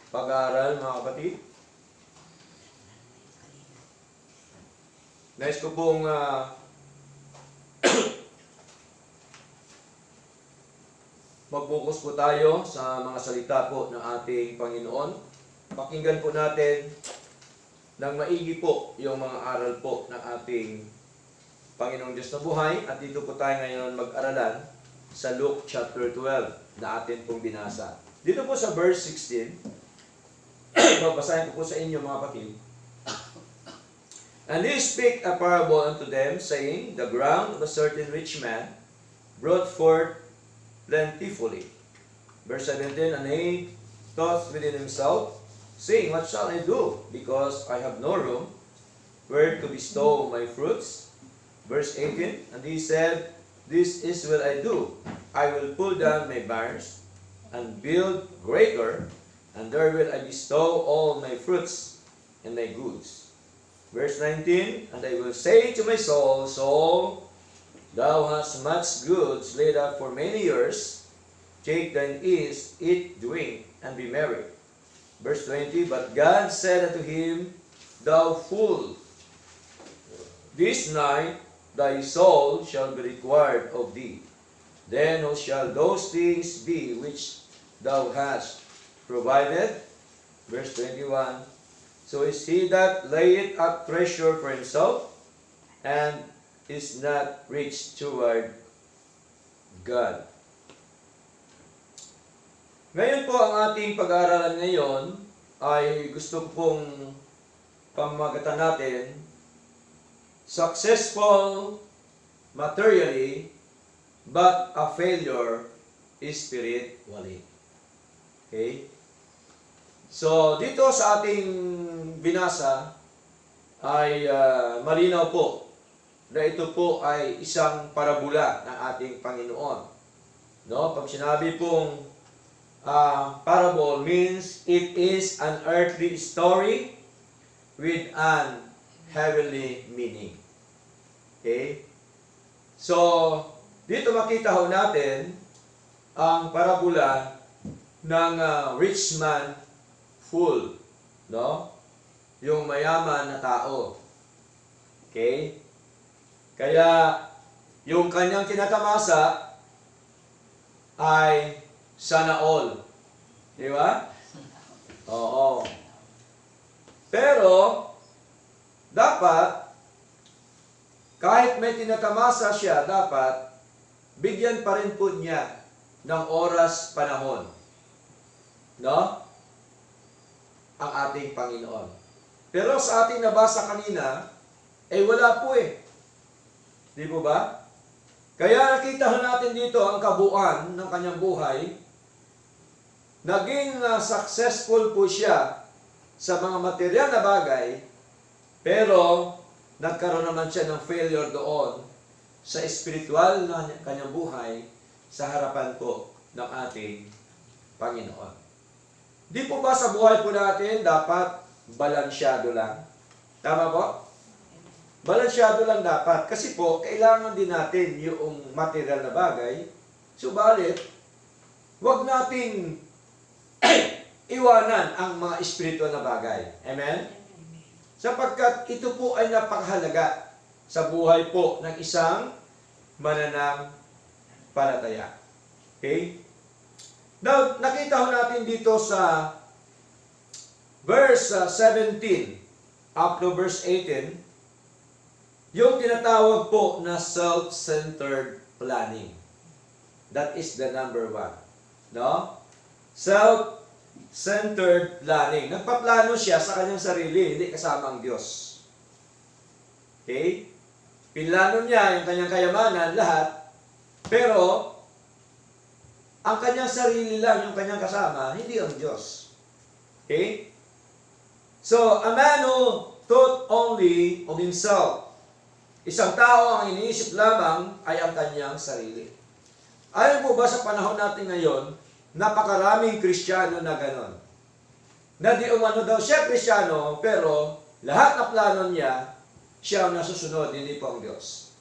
pag-aaral, mga kapatid. Nais ko pong mag-focus po tayo sa mga salita po ng ating Panginoon. Pakinggan po natin ng maigi po yung mga aral po ng ating Panginoong Diyos na buhay. At dito po tayo ngayon mag-aralan sa Luke chapter 12 na atin pong binasa. Dito po sa verse 16, babasahin ko po sa inyo mga kapatid. And he spake a parable unto them, saying, The ground of a certain rich man brought forth plentifully. Verse 17, And he thought within himself, saying, What shall I do? Because I have no room where to bestow my fruits. Verse 18, And he said, This is what I do. I will pull down my barns, and build greater, and there will I bestow all my fruits and my goods. Verse 19, And I will say to my soul, Soul, thou hast much goods laid up for many years. Take thine ease, eat, drink, and be merry. Verse 20, But God said unto him, Thou fool, this night thy soul shall be required of thee. Then how shall those things be which thou hast provided? Verse 21, So is he that layeth up treasure for himself, and is not rich toward God. Ngayon po ang ating pag-aaralan ngayon ay gusto ko pong pamagatan natin, successful materially, but a failure spiritually. Okay? So, dito sa ating binasa ay malinaw po na ito po ay isang parabola ng ating Panginoon. No? Pag sinabi pong parable means it is an earthly story with an heavenly meaning. Okay? So, dito makita ho natin ang parabola ng rich man fool, no? Yung mayaman na tao. Okay? Kaya, yung kanyang tinatamasa ay sana all. Di ba? Oo. Pero, dapat, kahit may tinatamasa siya, dapat, bigyan pa rin po niya ng oras, panahon. No? Ang ating Panginoon. Pero sa ating nabasa kanina, wala po eh. Di po ba? Kaya nakita natin dito ang kabuuan ng kanyang buhay. Naging successful po siya sa mga material na bagay, pero nagkaroon naman siya ng failure doon sa spiritual na kanyang buhay sa harapan po ng ating Panginoon. Di po ba sa buhay po natin dapat balansyado lang? Tama po? Balansyado lang dapat. Kasi po, kailangan din natin yung material na bagay. Subalit, huwag nating iwanan ang mga spiritual na bagay. Amen? Sapagkat ito po ay napakahalaga sa buhay po ng isang mananampalataya. Okay? Now, nakita ho natin dito sa verse 17 up to verse 18, yung tinatawag po na self-centered planning. That is the number one. No? Self-centered planning. Nagpaplano siya sa kanyang sarili, hindi kasama ang Diyos. Okay? Pinlano niya yung kanyang kayamanan, lahat, pero ang kanyang sarili lang yung kanyang kasama, hindi ang Diyos. Okay? So, a man who thought only of himself. Isang tao ang iniisip lamang ay ang kanyang sarili. Ayon po ba sa panahon natin ngayon, napakaraming Kristiyano na ganon. Na di umano daw siya Kristiyano, pero lahat na plano niya, siya ang nasusunod, hindi po ang Diyos.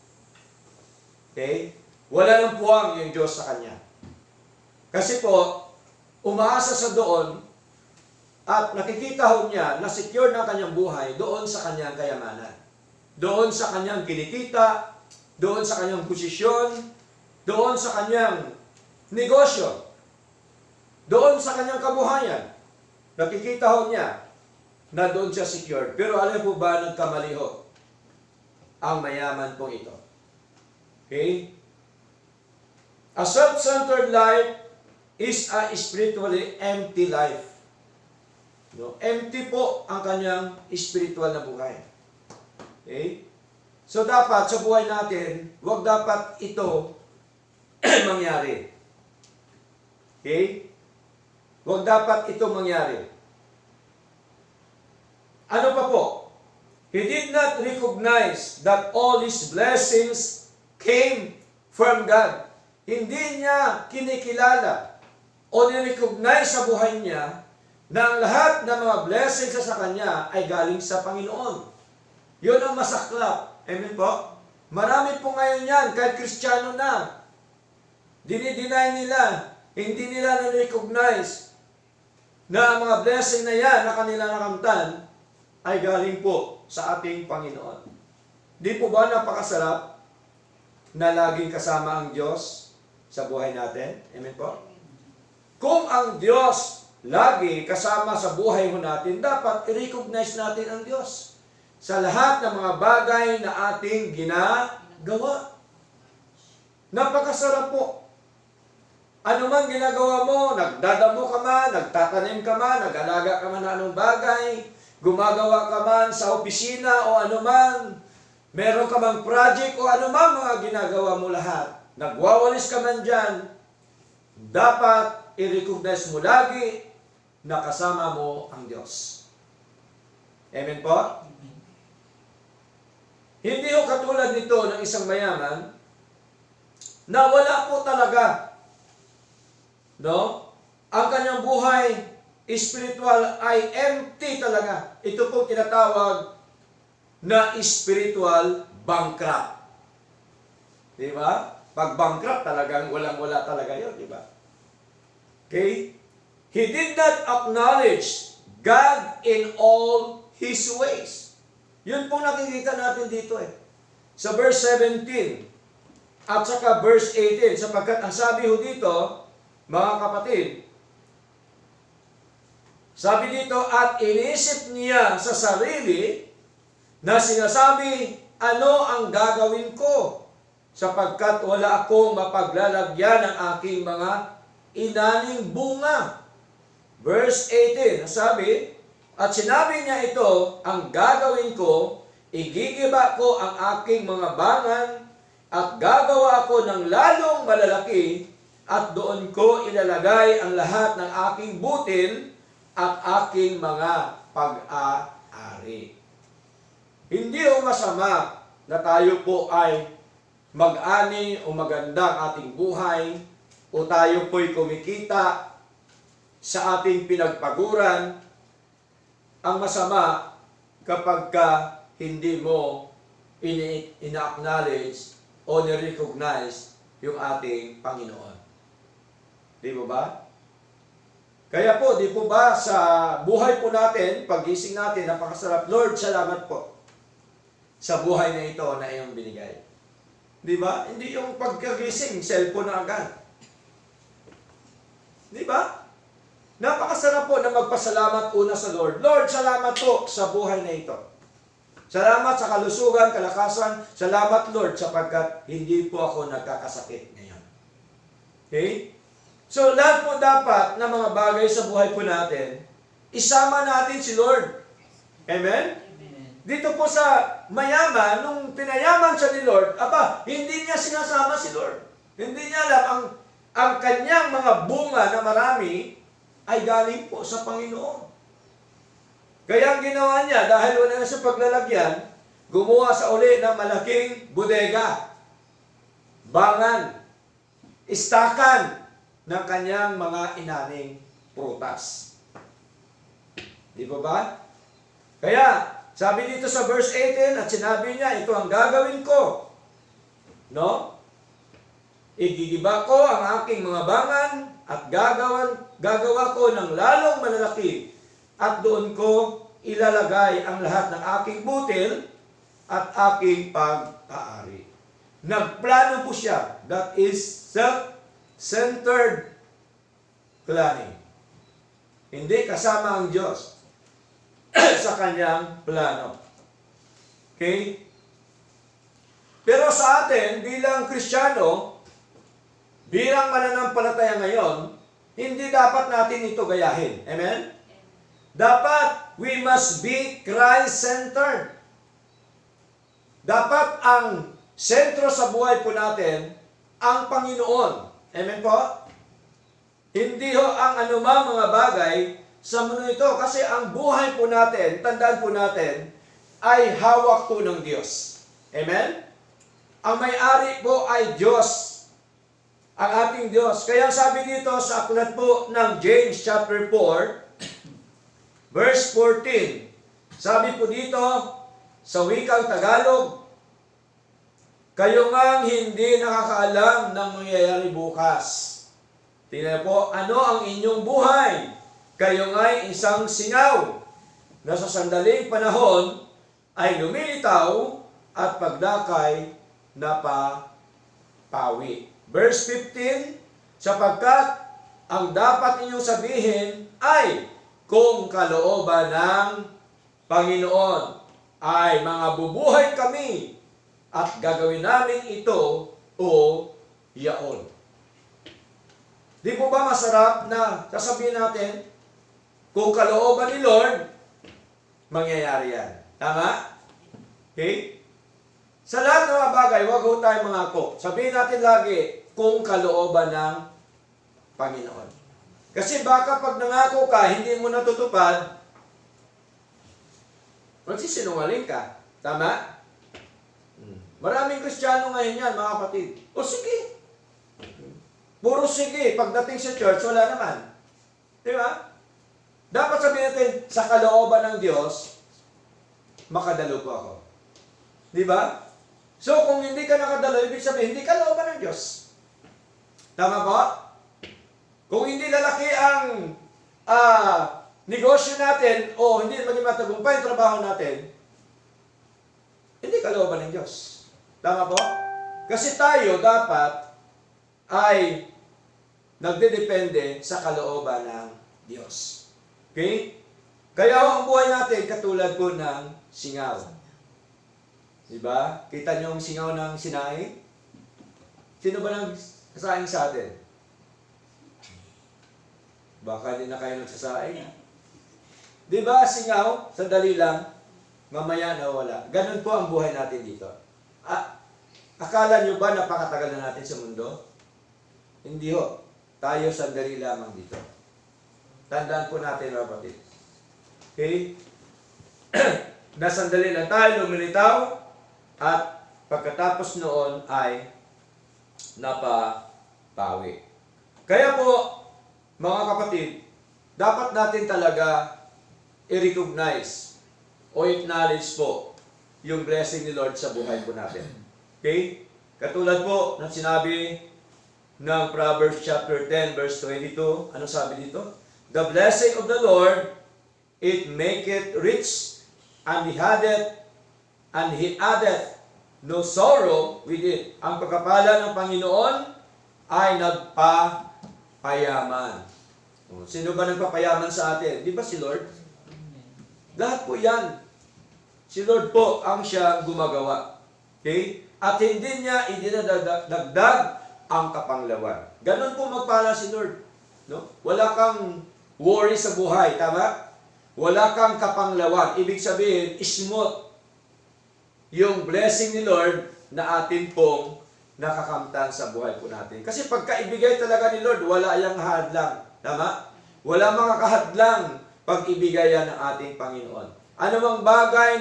Okay? Wala nang puwang yung Diyos sa kanya. Kasi po, umaasa sa doon At nakikita ho niya na secure na kanyang buhay doon sa kanyang kayamanan. Doon sa kanyang kinikita, doon sa kanyang posisyon, doon sa kanyang negosyo, doon sa kanyang kabuhayan. Nakikita ho niya na doon siya secure. Pero alam po ba, nagkamali ho ang mayaman po ito. Okay? A self-centered life is a spiritually empty life. No? Empty po ang kanyang spiritual na buhay. Okay? So dapat sa buhay natin, huwag dapat ito mangyari. Okay? Huwag dapat ito mangyari. Ano pa po? He did not recognize that all his blessings came from God. Hindi niya kinikilala o nirecognize sa buhay niya na ang lahat ng mga blessings sa kanya ay galing sa Panginoon. Yun ang masaklap. Amen po? Marami po ngayon yan, kahit Kristiyano na. Dinideny nila, hindi nila na-recognize na ang mga blessing na yan na kanila nakamtan ay galing po sa ating Panginoon. Di po ba napakasarap na laging kasama ang Diyos sa buhay natin? Amen po? Kung ang Diyos lagi kasama sa buhay mo natin, dapat i-recognize natin ang Diyos sa lahat ng mga bagay na ating ginagawa. Napakasarap po. Ano man ginagawa mo, nagdadamo ka man, nagtatanim ka man, nag-alaga ka man na anong bagay, gumagawa ka man sa opisina o ano man, meron ka mang project o ano man mga ginagawa mo lahat, nagwawalis ka man dyan, dapat i-recognize mo lagi na kasama mo ang Diyos. Amen po? Amen. Hindi ho katulad nito ng isang mayaman na wala po talaga. No? Ang kanyang buhay spiritual ay empty talaga. Ito po tinatawag na spiritual bankrupt. Di ba? Pag bankrupt talagang walang-wala talaga yun, di ba? Okay? He did not acknowledge God in all His ways. Yun po nakikita natin dito eh. Sa verse 17 at saka verse 18, sapagkat ang sabi ho dito, mga kapatid, sabi dito, at inisip niya sa sarili na sinasabi, ano ang gagawin ko? Sapagkat wala akong mapaglalagyan ng aking mga inaning bunga. Verse 18, sabi, at sinabi niya ito, ang gagawin ko, igigiba ko ang aking mga bangan, at gagawa ako ng lalong malalaki, at doon ko ilalagay ang lahat ng aking butil at aking mga pag-aari. Hindi o masama na tayo po ay mag-ani o magandang ating buhay o tayo po'y kumikita sa ating pinagpaguran. Ang masama kapag hindi mo ina-acknowledge o ni-recognize yung ating Panginoon. Di ba ba? Kaya po, di po ba sa buhay po natin, pag-gising natin, napakasarap. Lord, salamat po sa buhay na ito na iyong binigay. Di ba? Hindi yung pagkagising, cellphone na agad. Di ba? Napakasarap po na magpasalamat una sa Lord. Lord, salamat po sa buhay na ito. Salamat sa kalusugan, kalakasan. Salamat, Lord, sapagkat hindi po ako nagkakasakit ngayon. Okay? So, lahat po dapat na mga bagay sa buhay po natin, isama natin si Lord. Amen? Amen. Dito po sa mayaman, nung pinayaman siya ni Lord, hindi niya sinasama si Lord. Hindi niya alam, ang kanyang mga bunga na marami ay galing po sa Panginoon. Kaya ang ginawa niya, dahil wala na sa paglalagyan, gumawa sa uli ng malaking bodega, bangan, istakan ng kanyang mga inaning prutas. Di ba ba? Kaya, sabi dito sa verse 18, at sinabi niya, ito ang gagawin ko. No? Igigiba ko ang aking mga bangan at gagawa ko ng lalong malalaki. at doon ko ilalagay ang lahat ng aking butil at aking pag-aari. Nagplano po siya. That is self-centered planning. Hindi kasama ang Diyos sa kanyang plano. Okay? Pero sa atin, bilang Kristiyano, bilang mananampalataya ngayon, hindi dapat natin ito gayahin. Amen? Dapat, we must be Christ-centered. Dapat ang sentro sa buhay po natin, ang Panginoon. Amen po? Hindi ho ang anumang mga bagay sa mundo ito. Kasi ang buhay po natin, tandaan po natin, ay hawak po ng Diyos. Amen? Ang may-ari po ay Diyos. Ang ating Diyos. Kaya sabi dito sa aklat po ng James chapter 4, verse 14. Sabi po dito sa wikang Tagalog, kayo ngang hindi nakakaalam ng mangyayari bukas. Tingnan po, ano ang inyong buhay? Kayo nga'y isang singaw na sa sandaling panahon ay lumilitaw at pagdakay napapawi. Verse 15, sapagkat ang dapat inyong sabihin ay kung kalooban ng Panginoon ay mga bubuhay kami at gagawin namin ito o yaon. Di po ba masarap na sasabihin natin, kung kalooban ni Lord, mangyayari yan. Tama? Okay? Sa lahat ng mga bagay, huwag ho tayo mangako. Sabihin natin lagi, kung kalooban ng Panginoon. Kasi baka pag nangako ka, hindi mo natutupad, magsisinungaling ka. Tama? Maraming Kristiyano ngayon yan, mga kapatid. O sige. Puro sige. Pagdating sa church, wala naman. Di ba? Dapat sabihin natin, sa kalooban ng Diyos, makadalo po ako. Di ba? So, kung hindi ka nakadalo, ibig sabihin, hindi kalooban ng Diyos. Tama po? Kung hindi lalaki ang negosyo natin, o hindi maging matagumpay ang trabaho natin, hindi kalooban ng Diyos. Tama po? Kasi tayo dapat ay nagdedepende sa kalooban ng Diyos. Okay? Kaya ang buhay natin katulad po ng singaw. Diba? Kita niyo ang singaw ng sinaing? Sino ba nang kasaing sa atin? Baka hindi na kayo nagsasaing. Diba, singaw? Sandali lang. Mamaya nawala. Ganun po ang buhay natin dito. Akala nyo ba napakatagal na natin sa mundo? Hindi ho. Tayo sandali lamang dito. Tandaan po natin, mga kapatid. Okay? Nasandali lang tayo, lumilitaw, at pagkatapos noon ay napapawi. Kaya po, mga kapatid, dapat natin talaga i-recognize o acknowledge po yung blessing ni Lord sa buhay po natin. Okay? Katulad po ng sinabi ng Proverbs chapter 10 verse 22, anong sabi dito? The blessing of the Lord, it maketh rich, and he addeth no sorrow with it. Ang pagkapala ng Panginoon ay nagpapayaman. Sino ba nagpapayaman sa atin? Di ba si Lord? Lahat po yan. Si Lord po ang siya gumagawa. Okay? At hindi niya idinadagdag ang kapanglawan. Ganon po magpala si Lord. No? Wala kang worry sa buhay. Tama? Wala kang kapanglawan. Ibig sabihin, smooth yung blessing ni Lord na atin pong nakakamtan sa buhay po natin. Kasi pagkaibigay talaga ni Lord, wala yang hadlang. Tama? Wala mga kahadlang pag-ibigay yan ng ating Panginoon. Ano mang bagay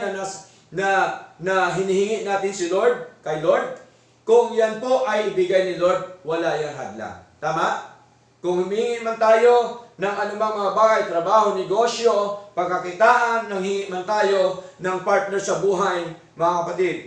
na hinihingi natin si Lord, kay Lord, kung yan po ay ibigay ni Lord, wala yang hadlang. Tama? Kung humingi man tayo ng anumang mga bagay, trabaho, negosyo, pagkakitaan, nanghingi man tayo ng partner sa buhay, mga kapatid,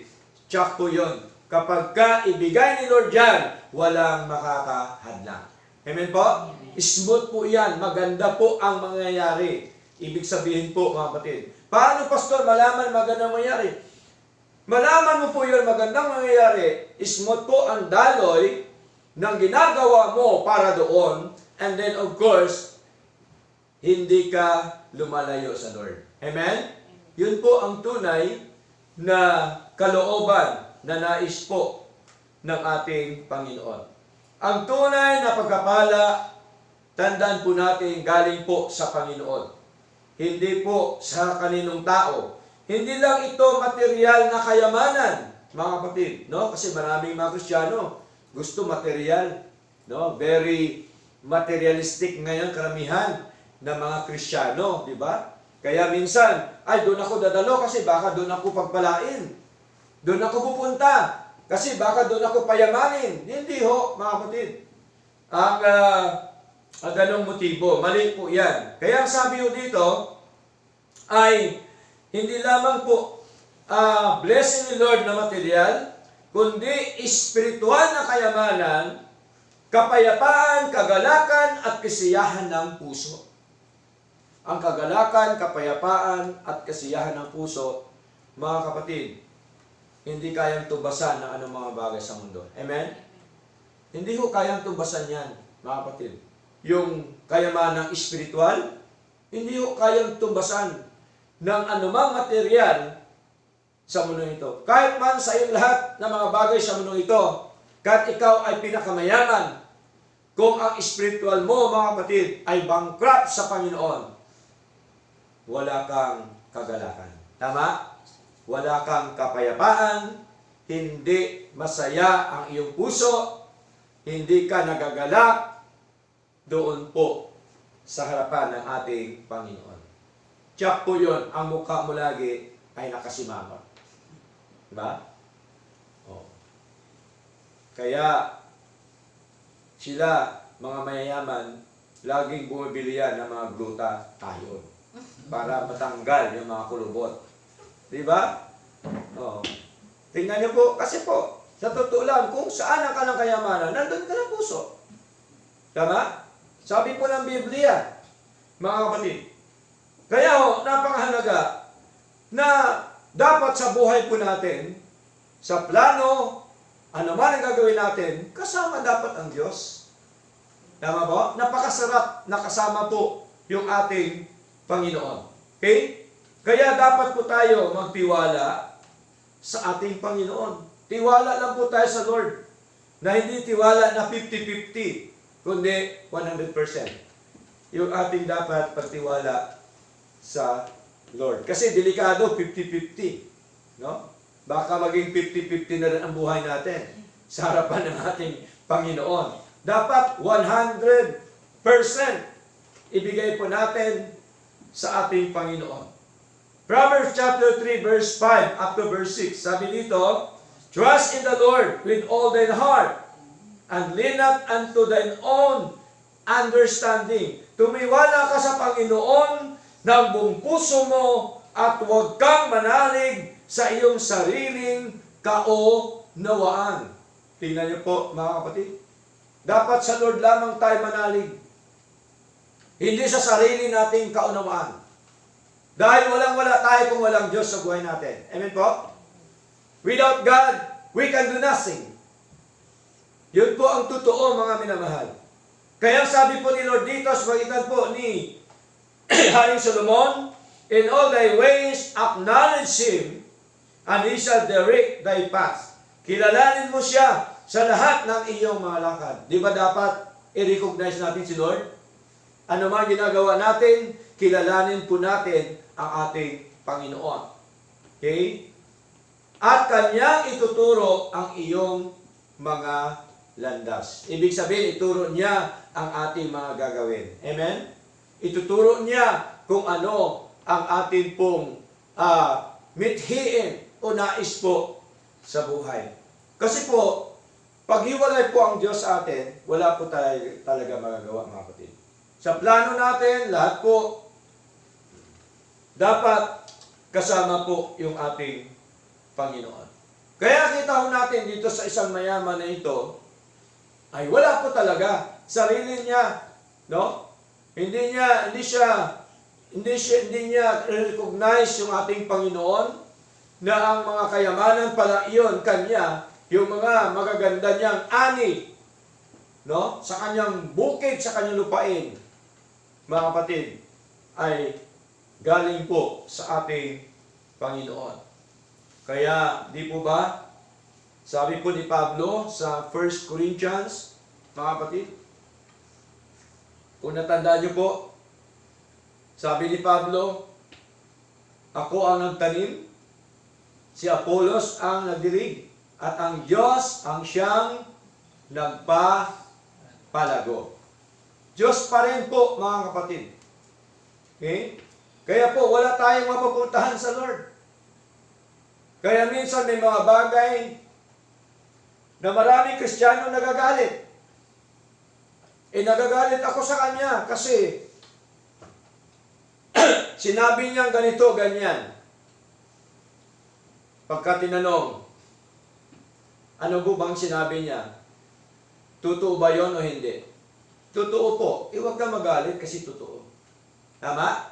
tsak po yun. Kapag ka ibigay ni Lord yan, walang makakahadlang. Amen po? Smooth po yan. Maganda po ang mangyayari. Ibig sabihin po, mga kapatid, paano, pastor, malaman magandang mangyari? Malaman mo po yun, magandang mangyayari, ismot po ang daloy ng ginagawa mo para doon, and then of course, hindi ka lumalayo sa Lord. Amen? Yun po ang tunay na kalooban na nais po ng ating Panginoon. Ang tunay na pagkapala, tandaan po natin, galing po sa Panginoon. Hindi po sa kaninong tao. Hindi lang ito material na kayamanan, mga kapatid, no? Kasi maraming mga Kristiyano gusto material, no? Very materialistic ngayon karamihan ng mga Kristiyano, di ba? Kaya minsan, ay doon ako dadalo kasi baka doon ako pagpalain. Doon ako pupunta kasi baka doon ako payamanin. Hindi ho, mga kapatid. Ang ganong motibo, mali po yan. Kaya sabi ho dito ay hindi lamang po blessing ni Lord na material, kundi espiritual na kayamanan, kapayapaan, kagalakan, at kasiyahan ng puso. Ang kagalakan, kapayapaan, at kasiyahan ng puso, mga kapatid, hindi kayang tubasan ng anong mga bagay sa mundo. Amen? Hindi ho kayang tubasan yan, mga kapatid. Yung kayamanang espiritual, hindi ho kayang tubasan ng anumang material sa mundo ito. Kahit man sa iyong lahat ng mga bagay sa mundo ito, kahit ikaw ay pinakamayaman, kung ang spiritual mo, mga kapatid, ay bankrupt sa Panginoon, wala kang kagalakan. Tama? Wala kang kapayapaan, hindi masaya ang iyong puso, hindi ka nagagalak doon po sa harapan ng ating Panginoon. Tiyak po yun, ang mukha mo lagi ay nakasimangot. Diba? Oh. Kaya, sila, mga mayayaman, laging bumibili yan ng mga glutathione para matanggal yung mga kulubot. Diba? Oh. Tingnan niyo po, kasi po, sa totoo lang, kung saan ang kanang kayamanan, nandun ka ng puso. Tama? Sabi po ng Biblia, mga kapatid. Kaya napakahalaga na dapat sa buhay po natin, sa plano, ano man ang gagawin natin, kasama dapat ang Diyos. Tama po? Napakasarap na kasama po yung ating Panginoon. Okay? Kaya dapat po tayo magtiwala sa ating Panginoon. Tiwala lang po tayo sa Lord. Na hindi tiwala na 50-50, kundi 100%. Yung ating dapat pagtiwala sa Lord. Kasi delikado, 50-50. No? Baka maging 50-50 na rin ang buhay natin sa harapan ng ating Panginoon. Dapat 100% ibigay po natin sa ating Panginoon. Proverbs chapter 3 verse 5 up to verse 6. Sabi dito, trust in the Lord with all thine heart and lean not unto thine own understanding. Tumiwala ka sa Panginoon ng buong puso mo at huwag kang manalig sa iyong sariling kaunawaan. Tingnan niyo po, mga kapatid. Dapat sa Lord lamang tayo manalig. Hindi sa sarili nating kaunawaan. Dahil walang-wala tayo kung walang Diyos sa buhay natin. Amen po? Without God, we can do nothing. Yun po ang totoo, mga minamahal. Kaya sabi po ni Lord dito sa pagitan po ni Haring Solomon, in all thy ways acknowledge Him, and He shall direct thy path. Kilalanin mo siya sa lahat ng iyong mga lakad. Di ba dapat i-recognize natin si Lord? Ano man ginagawa natin, kilalanin po natin ang ating Panginoon. Okay? At Kanyang ituturo ang iyong mga landas. Ibig sabihin, ituro niya ang ating mga gagawin. Amen? Ituturo niya kung ano ang ating pong mithiin o nais po sa buhay. Kasi po, pag hiwalay po ang Diyos sa atin, wala po tayo talaga magagawa, mga kapatid. Sa plano natin, lahat po, dapat kasama po yung ating Panginoon. Kaya kita ho natin dito sa isang mayaman na ito, ay wala po talaga. Sarili niya, no? Hindi siya Hindi niya recognize yung ating Panginoon na ang mga kayamanan pala iyon kanya, yung mga magaganda niyang ani, no? Sa kanyang bukid, sa kanyang lupain, mga kapatid, ay galing po sa ating Panginoon. Kaya, di po ba, sabi po ni Pablo sa 1 Corinthians, mga kapatid, kung natandaan niyo po, sabi ni Pablo, ako ang nagtanim, si Apollos ang nagdilig, at ang Diyos ang siyang nagpapalago. Diyos pa rin po, mga kapatid. Okay? Kaya po, wala tayong mapupuntahan sa Lord. Kaya minsan may mga bagay na maraming Kristiyano nagagalit. Nagagalit ako sa Kanya kasi sinabi niya ganito, ganyan. Pagka tinanong, ano po bang sinabi niya? Totoo ba yon o hindi? Totoo po. Huwag ka magalit kasi totoo. Tama?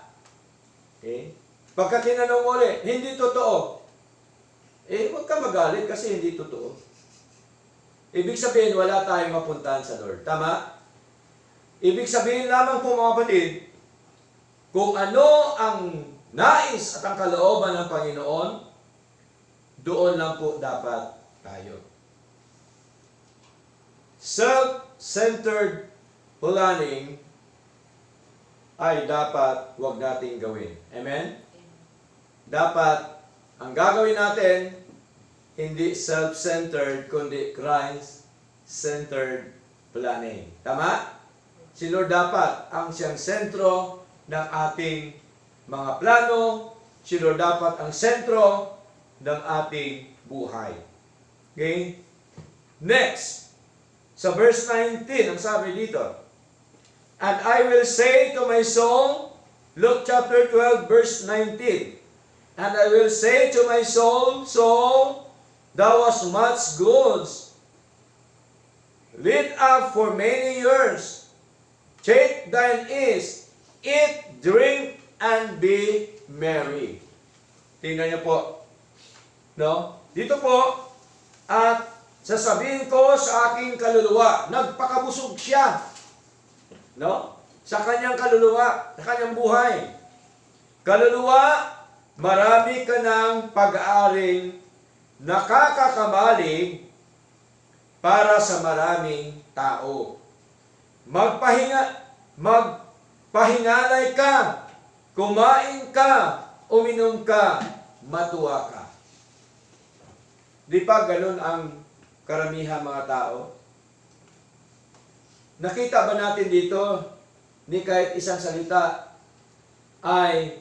Okay? Pagka tinanong mo ulit, hindi totoo. Huwag ka magalit kasi hindi totoo. Ibig sabihin, wala tayong mapuntahan sa Lord. Tama? Ibig sabihin lamang po, mga kapatid, kung ano ang nais at ang kalooban ng Panginoon, doon lang po dapat tayo. Self-centered planning ay dapat huwag nating gawin. Amen? Dapat, ang gagawin natin, hindi self-centered, kundi Christ-centered planning. Tama? Si Lord dapat ang siyang sentro ng ating mga plano. Si Lord dapat ang sentro ng ating buhay. Okay? Next, sa verse 19, ang sabi dito, and I will say to my soul, Luke chapter 12, verse 19, and I will say to my soul, soul, thou hast much goods, laid up for many years. Take thine ease, eat, drink, and be merry. Tingnan niyo po. No? Dito po, at sasabihin ko sa aking kaluluwa, nagpakabusog siya. No? Sa kanyang kaluluwa, sa kanyang buhay. Kaluluwa, marami ka ng pag-aaring nakakakamalig para sa maraming tao. Magpahingalay ka, kumain ka, uminom ka, matuwa ka. Di ba ganun ang karamihan mga tao? Nakita ba natin dito, ni kahit isang salita ay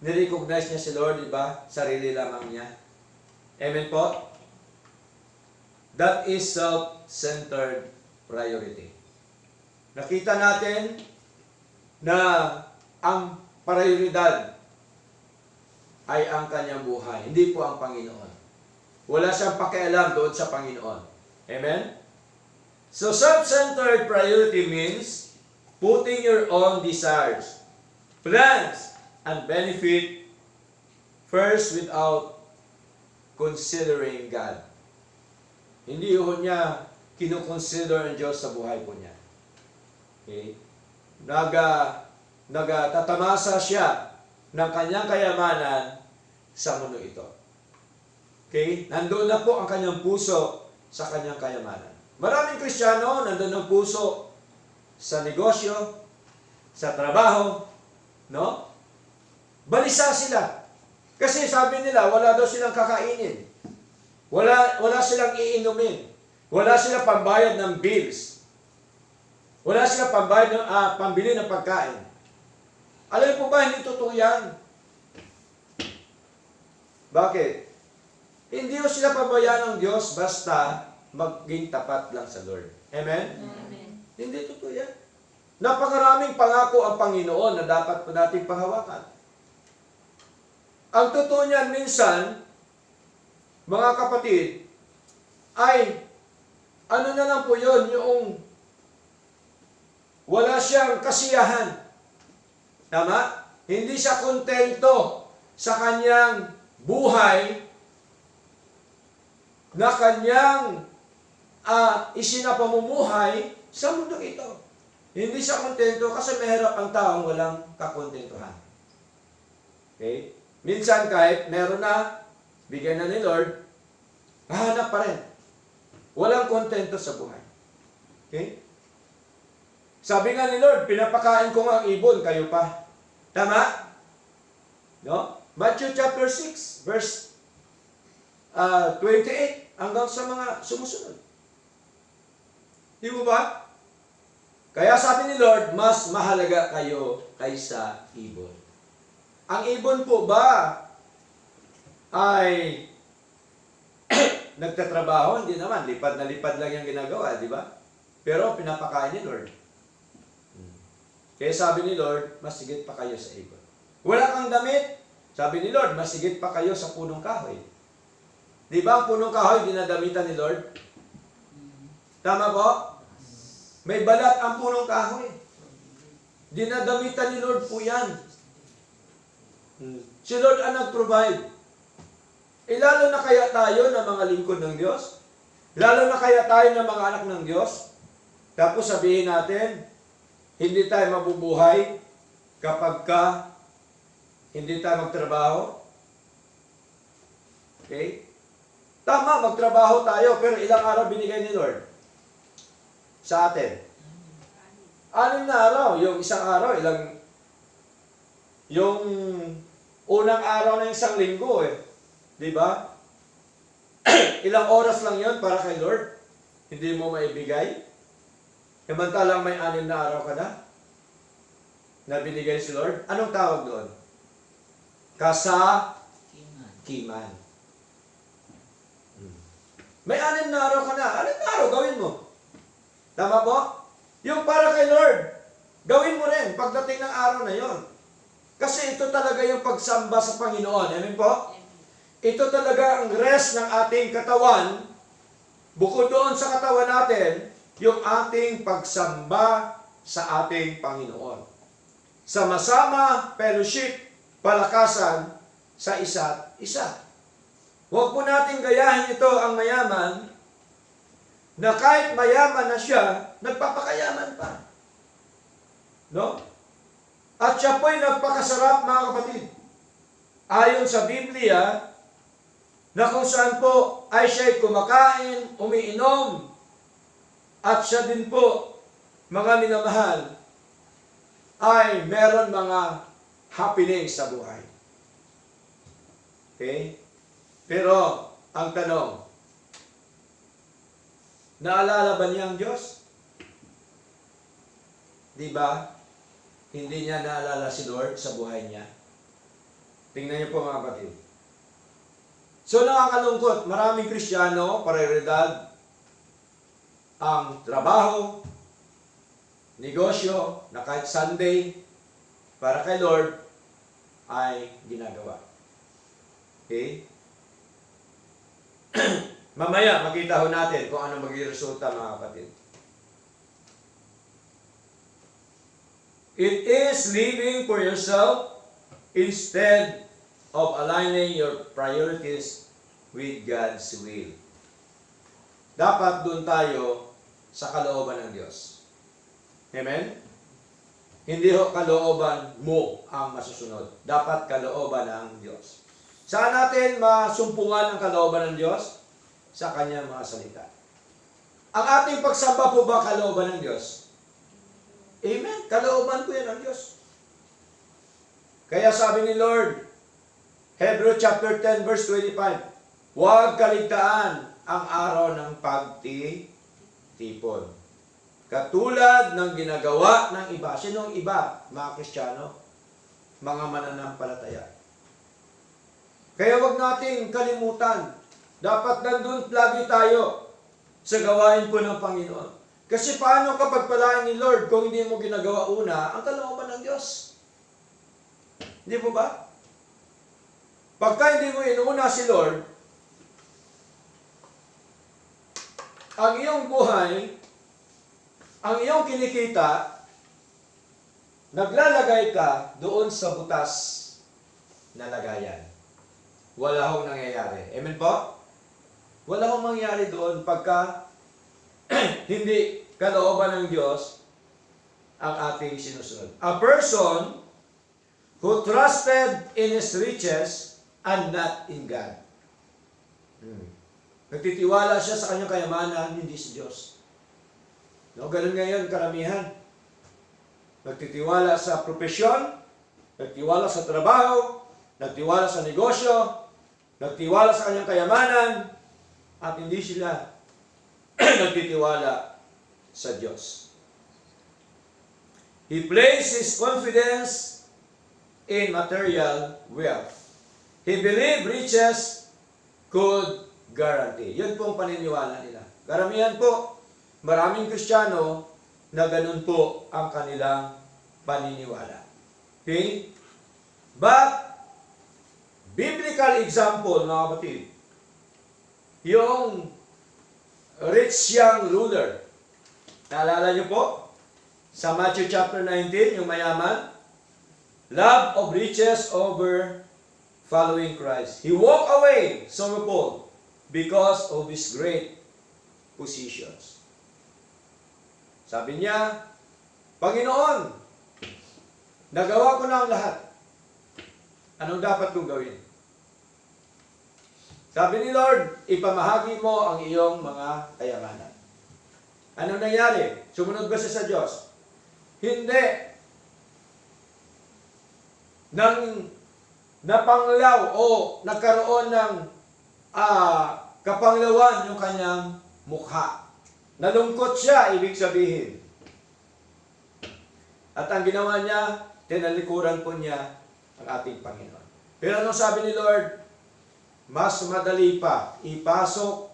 nirecognize niya si Lord, di ba? Sarili lamang niya. Amen po? That is self-centered priority. Nakita natin na ang prioridad ay ang kanyang buhay, hindi po ang Panginoon. Wala siyang pakialam doon sa Panginoon. Amen? So, self-centered priority means putting your own desires, plans, and benefit first without considering God. Hindi ho niya kinukonsider ang Diyos sa buhay po niya. Okay? Nagtatamasa siya ng kanyang kayamanan sa mundo ito. Okay? Nandoon na po ang kanyang puso sa kanyang kayamanan. Maraming Kristiyano, nandoon ang puso sa negosyo, sa trabaho, no? Balisa sila. Kasi sabi nila, wala daw silang kakainin. Wala silang iinumin. Wala silang pambayad ng bills. Wala silang pambayad ng pambili ng pagkain. Alam po ba, hindi totoo yan? Bakit? Hindi ko sila pabayaan ng Diyos basta maging tapat lang sa Lord. Amen? Amen. Hindi totoo yan. Napakaraming pangako ang Panginoon na dapat po nating panghawakan. Ang totoo niyan minsan, mga kapatid, ay ano na lang po yun, yung wala siyang kasiyahan. Tama? Hindi siya kontento sa kanyang buhay na kanyang isinapamumuhay sa mundo ito. Hindi siya kontento kasi mahirap ang taong walang kakontentuhan. Okay? Minsan kahit meron na, bigyan na ni Lord, hahanap pa rin. Walang kontento sa buhay. Okay? Sabi nga ni Lord, pinapakain ko nga ang ibon, kayo pa. Tama? No? Matthew chapter 6, verse 28, hanggang sa mga sumusunod. Di mo ba? Kaya sabi ni Lord, mas mahalaga kayo kaysa ibon. Ang ibon po ba ay nagtatrabaho? Hindi naman. Lipad na lipad lang yung ginagawa, di ba? Pero pinapakain ni Lord. Kaya sabi ni Lord, mas higit pa kayo sa ibon. Wala kang damit? Sabi ni Lord, mas higit pa kayo sa punong kahoy. Di ba ang punong kahoy dinadamitan ni Lord? Tama po? May balat ang punong kahoy. Dinadamitan ni Lord po yan. Si Lord ang nag-provide. Lalo na kaya tayo na mga lingkod ng Diyos? Lalo na kaya tayo na mga anak ng Diyos? Tapos sabihin natin, hindi tayo mabubuhay kapag hindi tayo magtrabaho. Okay? Tama, magtrabaho tayo, pero ilang araw binigay ni Lord sa atin? 6 na araw. Yung isang araw, yung unang araw ng isang linggo Di ba? Ilang oras lang yon para kay Lord. Hindi mo maibigay. Samantalang may 6 na araw ka na binigay si Lord. Anong tawag doon? Kasakiman. May 6 na araw ka na. 6 na araw, gawin mo. Tama po? Yung para kay Lord, gawin mo rin pagdating ng araw na yon. Kasi ito talaga yung pagsamba sa Panginoon. Amen po? Ito talaga ang rest ng ating katawan. Bukod doon sa katawan natin, yung ating pagsamba sa ating Panginoon. Sama-sama, fellowship, palakasan sa isa't isa. Huwag po natin gayahin ito ang mayaman na kahit mayaman na siya, nagpapakayaman pa. No? At siya po'y nagpakasarap, mga kapatid. Ayon sa Biblia, na kung saan po ay siya'y kumakain, umiinom, at siya din po, mga minamahal, ay meron mga happening sa buhay. Okay? Pero, ang tanong, naalala ba niya ang Diyos? Di ba? Hindi niya naalala si Lord sa buhay niya. Tingnan niyo po mga kapatid. So nakakalungkot, maraming Kristiyano, prioridad ang trabaho, negosyo, na kahit Sunday, para kay Lord, ay ginagawa. Okay? Mamaya, makita ho natin kung ano magiging resulta, mga kapatid. It is living for yourself instead of aligning your priorities with God's will. Dapat doon tayo sa kalooban ng Diyos. Amen? Hindi ho kalooban mo ang masusunod. Dapat kalooban ng Diyos. Saan natin masumpungan ang kalooban ng Diyos? Sa Kanyang mga salita. Ang ating pagsamba po ba kalooban ng Diyos? Amen. Kalooban po yan ng Diyos. Kaya sabi ni Lord, Hebrew chapter 10 verse 25, huwag kaligtaan ang araw ng pagtitipon. Katulad ng ginagawa ng iba. Sinong iba? Mga Kristiyano, mga mananampalataya. Kaya huwag nating kalimutan. Dapat nandun lagi tayo sa gawain po ng Panginoon. Kasi paano kapag palain ni Lord kung hindi mo ginagawa una ang kalooban ng Diyos? Hindi po ba? Pagka hindi mo inuuna si Lord, ang iyong buhay, ang iyong kinikita, naglalagay ka doon sa butas na lagayan. Wala hong nangyayari. Amen po? Wala hong mangyayari doon pagka hindi kalooban ng Diyos ang ating sinusunod. A person who trusted in his riches and not in God. Nagtitiwala siya sa kanyang kayamanan, hindi sa Diyos. No, ganun ngayon karamihan. Nagtitiwala sa profesyon, nagtiwala sa trabaho, nagtiwala sa negosyo, nagtiwala sa kanyang kayamanan, at hindi sila nagtitiwala sa Diyos. He placed his confidence in material wealth. He believed riches could guarantee. Yun po ang paniniwala nila. Karamihan po, maraming Kristiyano na ganun po ang kanilang paniniwala. Okay? But, biblical example, mga kapatid, yung rich young ruler. Naalala niyo po? Sa Matthew chapter 19, yung mayaman, love of riches over following Christ. He walked away, sorrowful, because of his great positions. Sabi niya, Panginoon, nagawa ko na ang lahat. Anong dapat kong gawin? Sabi ni Lord, ipamahagi mo ang iyong mga kayamanan. Anong nangyari? Sumunod ba siya sa Diyos? Hindi. Nang napanglaw o nagkaroon ng kapanglawan yung kanyang mukha. Nalungkot siya, ibig sabihin. At ang ginawa niya, tinalikuran po niya ang ating Panginoon. Pero anong sabi ni Lord? Mas madali pa ipasok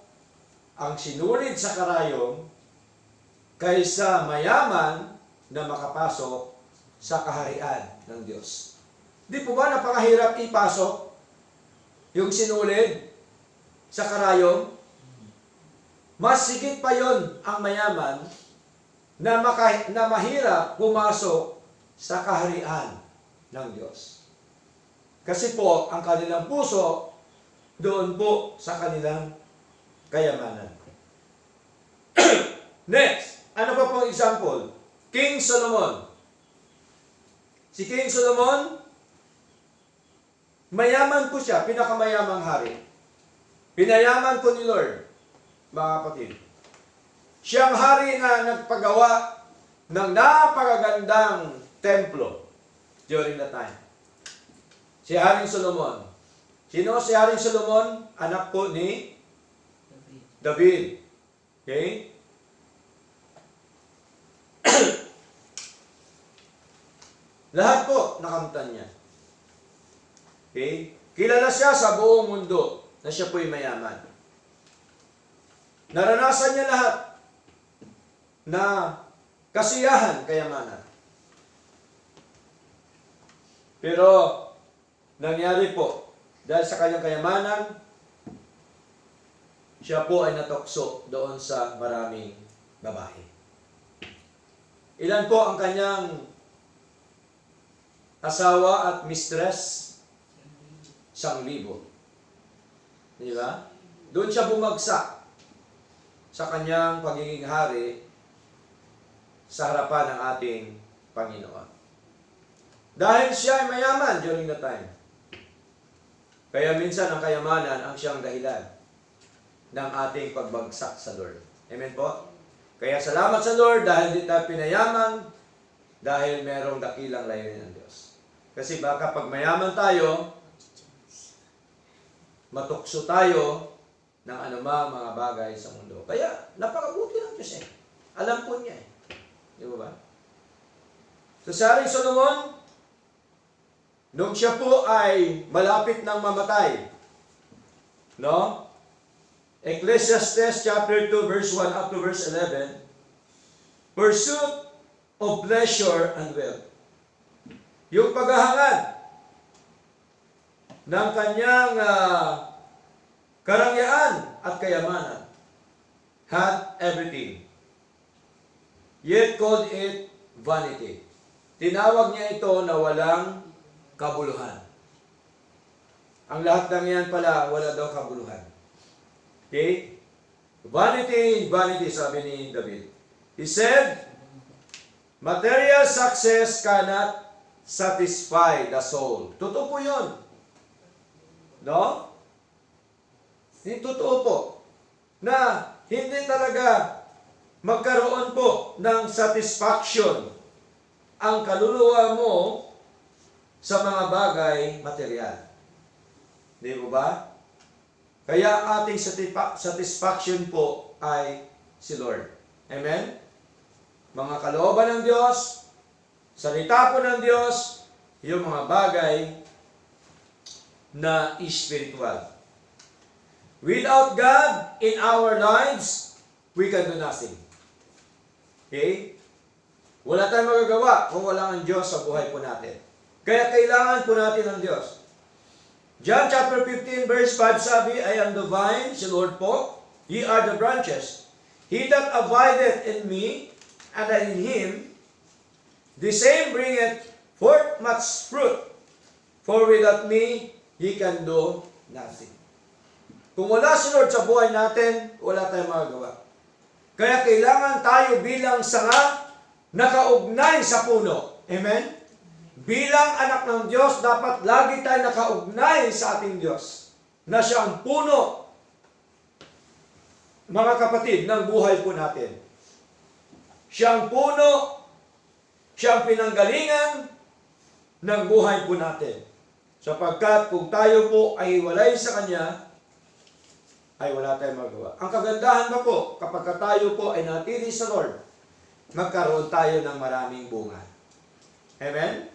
ang sinulid sa karayom kaysa mayaman na makapasok sa kaharian ng Diyos. Di po ba napakahirap ipasok yung sinulid sa karayom? Mas sigit pa yon ang mayaman na mahirap pumasok sa kaharian ng Diyos. Kasi po, ang kanilang puso, doon po sa kanilang kayamanan. Next, ano pa pong example? King Solomon. Si King Solomon, mayaman po siya, pinakamayamang hari. Pinayaman po ni Lord, mga kapatid. Siyang hari na nagpagawa ng napakagandang templo during that time. Si Haring Solomon. Sino si Haring Solomon? Anak po ni David. Okay? Lahat po nakamtan niya. Okay? Kilala siya sa buong mundo na siya po'y mayaman. Naranasan niya lahat na kasiyahan, kayamanan. Pero, nangyari po, dahil sa kanyang kayamanan, siya po ay natokso doon sa maraming babae. Ilan po ang kanyang asawa at mistress? 1,000. Di ba? Doon siya bumagsak sa kanyang pagiging hari sa harapan ng ating Panginoon. Dahil siya ay mayaman during the time. Kaya minsan ang kayamanan ang siyang dahilan ng ating pagbagsak sa Lord. Amen po? Kaya salamat sa Lord dahil di tayo pinayaman, dahil merong dakilang layunin ng Diyos. Kasi baka pag mayaman tayo, matukso tayo ng anumang mga bagay sa mundo. Kaya napakabuti ng Diyos eh. Alam po niya eh. Di ba ba? So sa Haring Solomon, nung siya po ay malapit ng mamatay, no? Ecclesiastes chapter 2 verse 1 up to verse 11, pursuit of pleasure and wealth. Yung paghahangad ng kanyang karangyaan at kayamanan had everything, yet called it vanity. tinawag niya ito na walang kabuluhan. Ang lahat ng yan pala, wala daw kabuluhan. Okay? Vanity, vanity, sabi ni David. He said, material success cannot satisfy the soul. Totoo po yun. No? Totoo po. Na hindi talaga magkaroon po ng satisfaction ang kaluluwa mo sa mga bagay material. Di ba ba? Kaya ang ating satisfaction po ay si Lord. Amen? Mga kalooban ng Diyos, salita po ng Diyos, yung mga bagay na spiritual. Without God in our lives, we can do nothing. Okay? Wala tayong magagawa kung wala ang Diyos sa buhay po natin. Kaya kailangan po natin ang Diyos. John chapter 15 verse 5 sabi, I am the vine, si Lord po, ye are the branches. He that abideth in me, and I in him, the same bringeth forth much fruit. For without me, ye can do nothing. Kung wala si Lord sa buhay natin, wala tayong magagawa. Kaya kailangan tayo bilang sanga, nakaugnay sa puno. Amen? Bilang anak ng Diyos, dapat lagi tayo nakaugnay sa ating Diyos, na siya ang puno, mga kapatid, ng buhay po natin. Siya ang puno, siya ang pinanggalingan ng buhay po natin. Sapagkat kung tayo po ay walay sa Kanya, ay wala tayong magawa. Ang kagandahan ba po, kapag tayo po ay natili sa Lord, magkaroon tayo ng maraming bunga. Amen?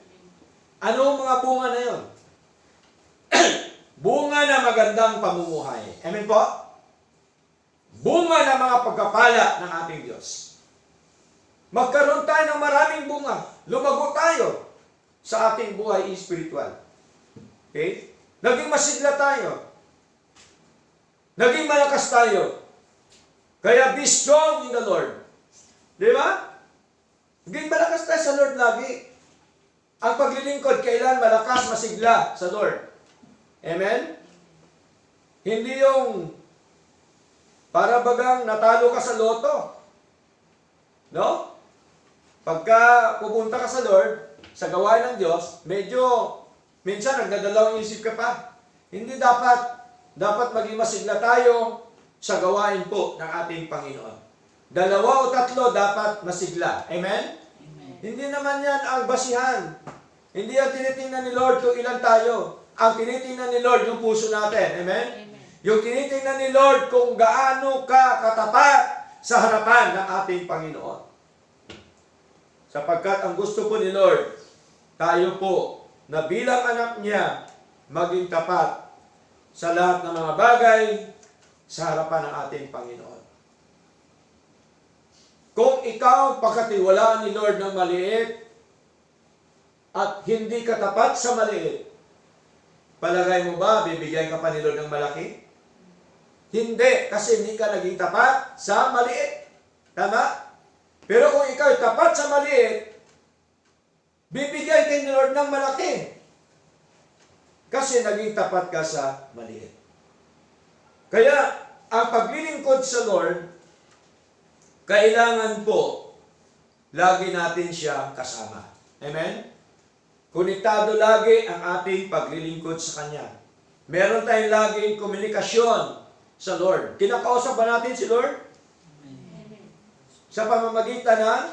Ano ang mga bunga na yon? Bunga na magandang pamumuhay. Amen po? Bunga na mga pagkapala ng ating Diyos. Magkaroon tayo ng maraming bunga. Lumago tayo sa ating buhay spiritual. Okay? Naging masigla tayo. Naging malakas tayo. Kaya be strong in the Lord. Di ba? Naging malakas tayo sa Lord lagi. Ang paglilingkod, kailan malakas, masigla sa Lord. Amen? Hindi yung para bagang natalo ka sa loto. No? Pagka pupunta ka sa Lord, sa gawain ng Diyos, medyo, minsan nagdadalawang isip ka pa. Hindi dapat maging masigla tayo sa gawain po ng ating Panginoon. 2 o 3 dapat masigla. Amen? Hindi naman yan ang basihan. Hindi yan tinitingnan ni Lord kung ilan tayo. Ang tinitingnan ni Lord yung puso natin. Amen? Yung tinitingnan ni Lord kung gaano ka katapat sa harapan ng ating Panginoon. Sapagkat ang gusto po ni Lord, tayo po na bilang anak niya, maging tapat sa lahat ng mga bagay sa harapan ng ating Panginoon. Kung ikaw pagkatiwalaan ni Lord ng maliit at hindi ka tapat sa maliit, palagay mo ba bibigyan ka pa ni Lord ng malaki? Hindi, kasi hindi ka naging tapat sa maliit. Tama? Pero kung ikaw tapat sa maliit, bibigyan ka ni Lord ng malaki. Kasi naging tapat ka sa maliit. Kaya, ang paglilingkod sa Lord, kailangan po, lagi natin siya kasama. Amen? Konektado lagi ang ating paglilingkod sa Kanya. Meron tayong laging komunikasyon sa Lord. Kinakausap ba natin si Lord? Amen. Sa pamamagitan ng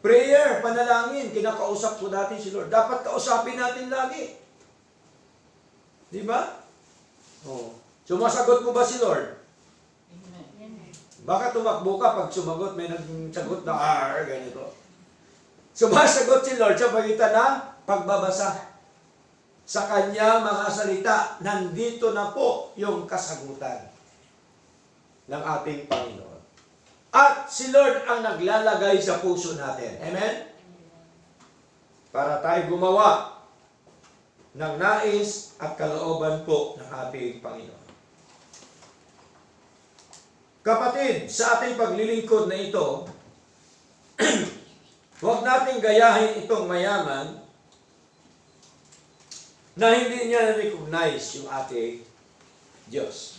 prayer, panalangin, kinakausap po natin si Lord. Dapat kausapin natin lagi. Di ba? Oh. Sumasagot mo ba si Lord? Baka tumakbo ka pag sumagot, may nagsagot na ganito. Sumasagot si Lord sa pagitan ng pagbabasa. Sa Kanya mga salita, nandito na po yung kasagutan ng ating Panginoon. At si Lord ang naglalagay sa puso natin. Amen? Para tayo gumawa ng nais at kalooban po ng ating Panginoon. Kapatid, sa ating paglilingkod na ito, Huwag nating gayahin itong mayaman na hindi niya recognize yung ating Diyos.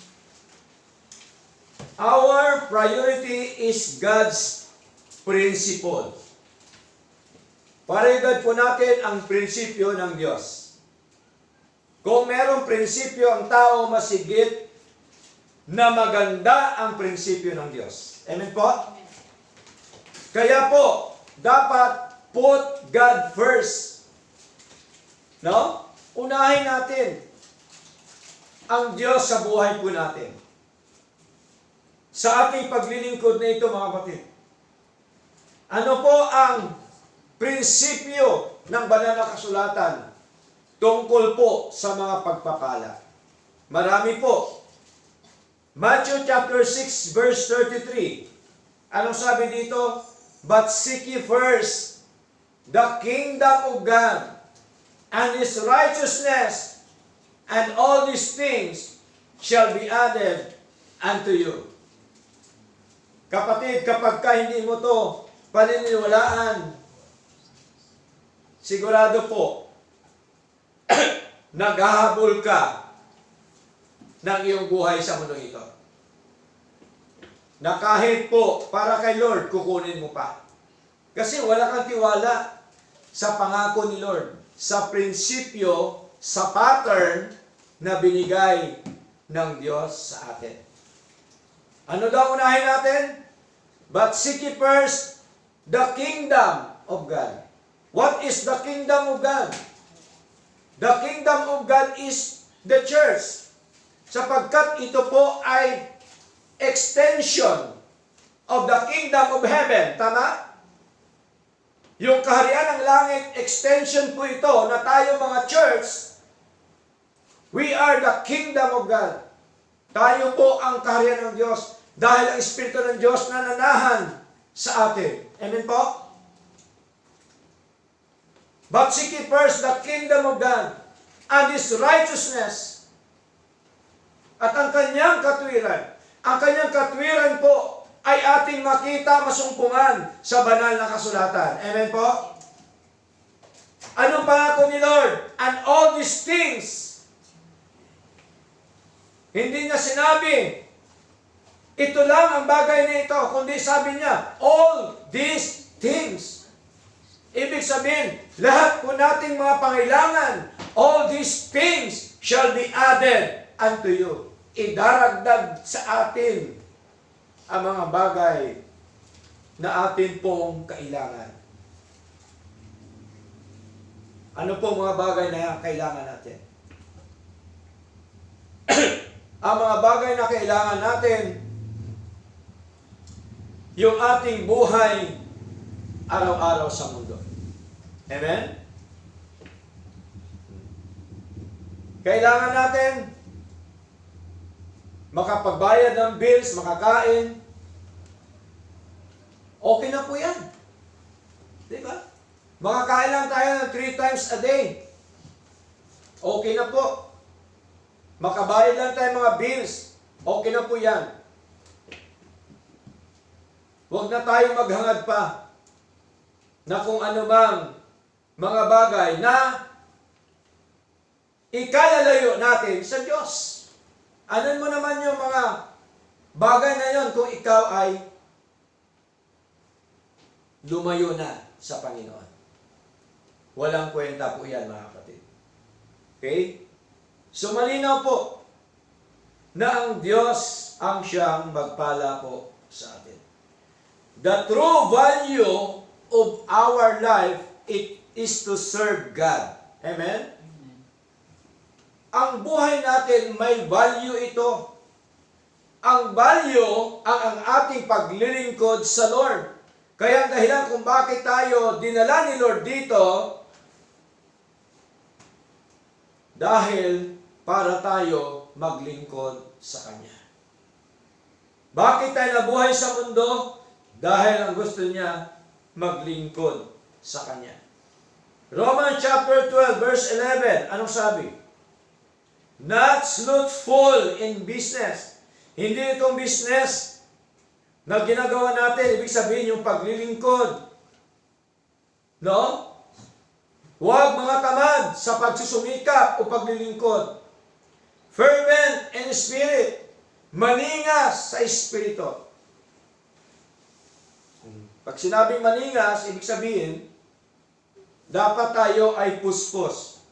Our priority is God's principle. Pareagad po natin ang prinsipyo ng Diyos. Kung merong prinsipyo ang tao, masigit na maganda ang prinsipyo ng Diyos. Amen po? Kaya po, dapat put God first. No? Unahin natin ang Diyos sa buhay po natin. Sa ating paglilingkod na ito, mga kapatid. Ano po ang prinsipyo ng banal na kasulatan tungkol po sa mga pagpapala? Marami po. Matthew chapter 6 verse 33. Anong sabi dito? But seek ye first the kingdom of God and His righteousness, and all these things shall be added unto you. Kapatid, kapag ka hindi mo to paniniwalaan, sigurado po, naghahabol ka ng iyong buhay sa mundo ito. Na kahit po, para kay Lord, kukunin mo pa. Kasi wala kang tiwala sa pangako ni Lord, sa prinsipyo, sa pattern na binigay ng Diyos sa atin. Ano daw unahin natin? But seek ye first the kingdom of God. What is the kingdom of God? The kingdom of God is the church. Sapagkat ito po ay extension of the kingdom of heaven. Tama? Yung kaharian ng langit, extension po ito na tayo mga church, we are the kingdom of God. Tayo po ang kaharian ng Diyos dahil ang Espiritu ng Diyos nananahan sa atin. Amen po? But seek ye first the kingdom of God and His righteousness at ang kanyang katwiran. Ang kanyang katwiran po ay ating makita masumpungan sa banal na kasulatan. Amen po? Anong pangako ni Lord? And all these things. Hindi niya sinabi, ito lang ang bagay na ito, kundi sabi niya, all these things. Ibig sabihin, lahat po nating mga pangailangan, all these things shall be added unto you. Idaragdag sa atin ang mga bagay na atin pong kailangan. Ano po mga bagay na kailangan natin? Ang mga bagay na kailangan natin, yung ating buhay araw-araw sa mundo. Amen? Kailangan natin makapagbayad ng bills, makakain. Okay na po yan. Di ba? Makakain lang tayo ng 3 times a day. Okay na po. Makabayad lang tayo mga bills. Okay na po yan. Huwag na tayo maghangad pa na kung ano bang mga bagay na ikalalayo natin sa Diyos. Anan mo naman yung mga bagay na yon kung ikaw ay lumayo na sa Panginoon. Walang kwenta po yan, mga kapatid. Okay? So malinaw po na ang Diyos ang siyang magpala po sa atin. The true value of our life, it is to serve God. Amen? Ang buhay natin, may value ito. Ang value ang ating paglilingkod sa Lord. Kaya ang dahilan kung bakit tayo dinala ni Lord dito, dahil para tayo maglingkod sa Kanya. Bakit tayo nabuhay sa mundo? Dahil ang gusto niya maglingkod sa Kanya. Romans chapter 12 verse 11, anong sabi? Not slothful in business. Hindi itong business na ginagawa natin, ibig sabihin yung paglilingkod. No? Huwag mga tamad sa pagsusumikap o paglilingkod. Fervent in spirit. Maningas sa espiritu. Pag sinabing maningas, ibig sabihin, dapat tayo ay puspos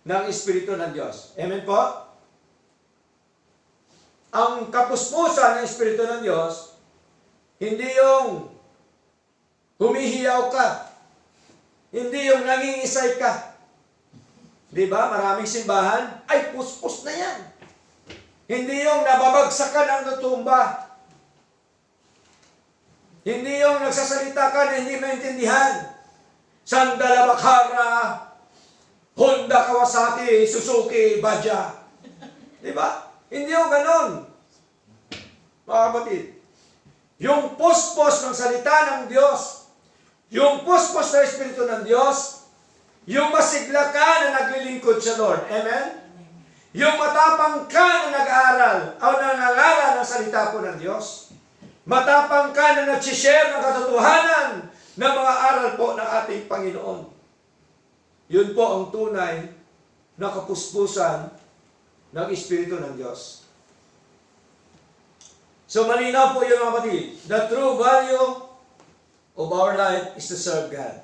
ng espiritu ng Diyos. Amen po? Ang kapuspusan ng espiritu ng Diyos, hindi yung humihiyaw ka. Hindi yung nangingisay ka. Di ba? Maraming simbahan, ay puspos na yan. Hindi yung nababagsak ka ng tutumba. Hindi yung nagsasalita ka na hindi maintindihan. Sandala Bakhara, Honda Kawasaki, Suzuki, Baja. Di ba? Hindi yung ganon. Mga kapatid, yung puspos ng salita ng Diyos, yung puspos ng Espiritu ng Diyos, yung masigla ka na naglilingkod sa Lord. Amen? Yung matapang ka na nag-aaral o nangangaral ng salita po ng Diyos. Matapang ka na nag-share ng katotohanan ng mga aral po ng ating Panginoon. Yun po ang tunay na kapuspusan ng Espiritu ng Diyos. So malinaw po yun mga kapatid. The true value of our life is to serve God.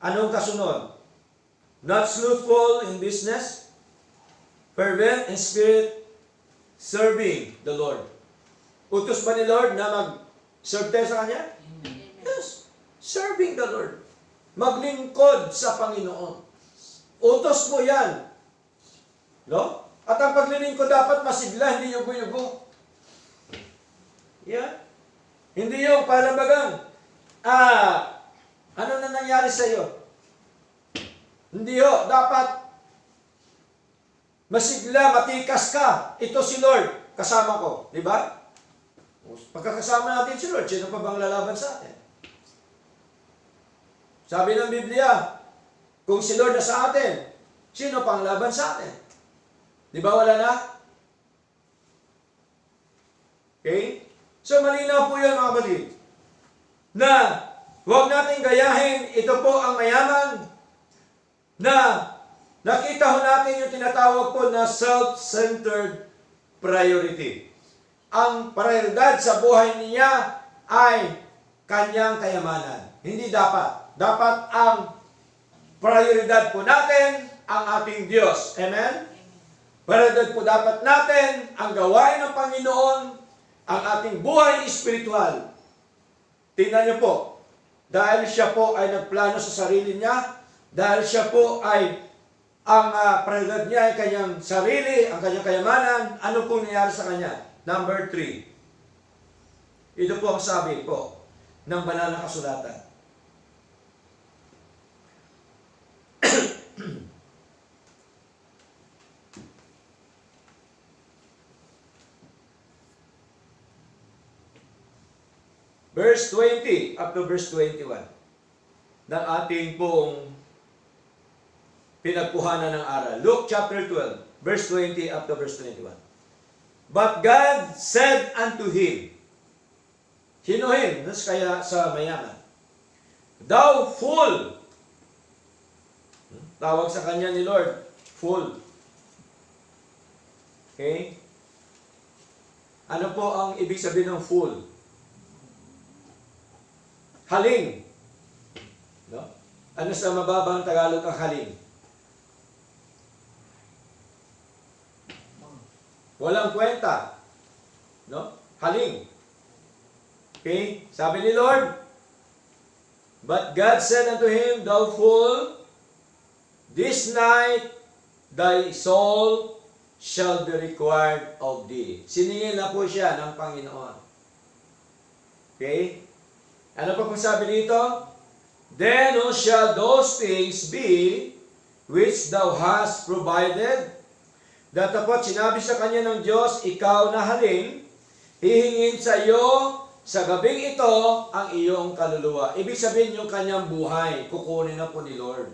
Anong kasunod? Not slothful in business, fervent in spirit, serving the Lord. Utos ba ni Lord na mag-serve tayo sa Kanya? Yes. Serving the Lord. Maglingkod sa Panginoon. Utos mo yan. No? At ang paglilingkod dapat masigla, hindi yugo-yugo. Yeah. Hindi yung palabagang, ano na nangyari sa iyo? Hindi ho, dapat masigla, matikas ka. Ito si Lord, kasama ko. Di ba? Pagkakasama natin si Lord, sino pa bang lalaban sa atin? Sabi ng Biblia, kung si Lord na sa atin, sino pang laban sa atin? Di ba wala na? Okay? So malinaw po yan mga kapatid, na huwag natin gayahin, ito po ang mayaman, na nakita ho natin yung tinatawag po na self-centered priority. Ang prioridad sa buhay niya ay kanyang kayamanan. Hindi dapat. Dapat ang prioridad po natin ang ating Diyos. Amen? Prioridad po dapat natin ang gawain ng Panginoon, ang ating buhay espiritual. Tingnan niyo po, dahil siya po ay nagplano sa sarili niya, dahil siya po ay ang prioridad niya ay kanyang sarili, ang kanyang kayamanan, ano po nangyari sa kanya? Number 3. Ito po ang sabi po ng banal na kasulatan. Verse 20 up to verse 21 ng ating pong pinagkuhanan ng aral. Luke chapter 12, verse 20 up to verse 21. But God said unto him, sino him? Nas kaya sa mayaman. Thou fool! Tawag sa kanya ni Lord, fool. Okay? Ano po ang ibig sabihin ng fool? Haling. No? Ano sa mababang Tagalog ang haling? Walang kwenta. No? Haling. Okay? Sabi ni Lord, but God said unto him, thou fool, this night thy soul shall be required of thee. Siningil na po siya ng Panginoon. Okay? Ano pa pong sabi dito? Then who shall those things be which thou hast provided? Datapot sinabi sa kanya ng Diyos, ikaw na haling, hihingin sa iyo sa gabing ito ang iyong kaluluwa. Ibig sabihin yung kanyang buhay, kukunin na po ni Lord.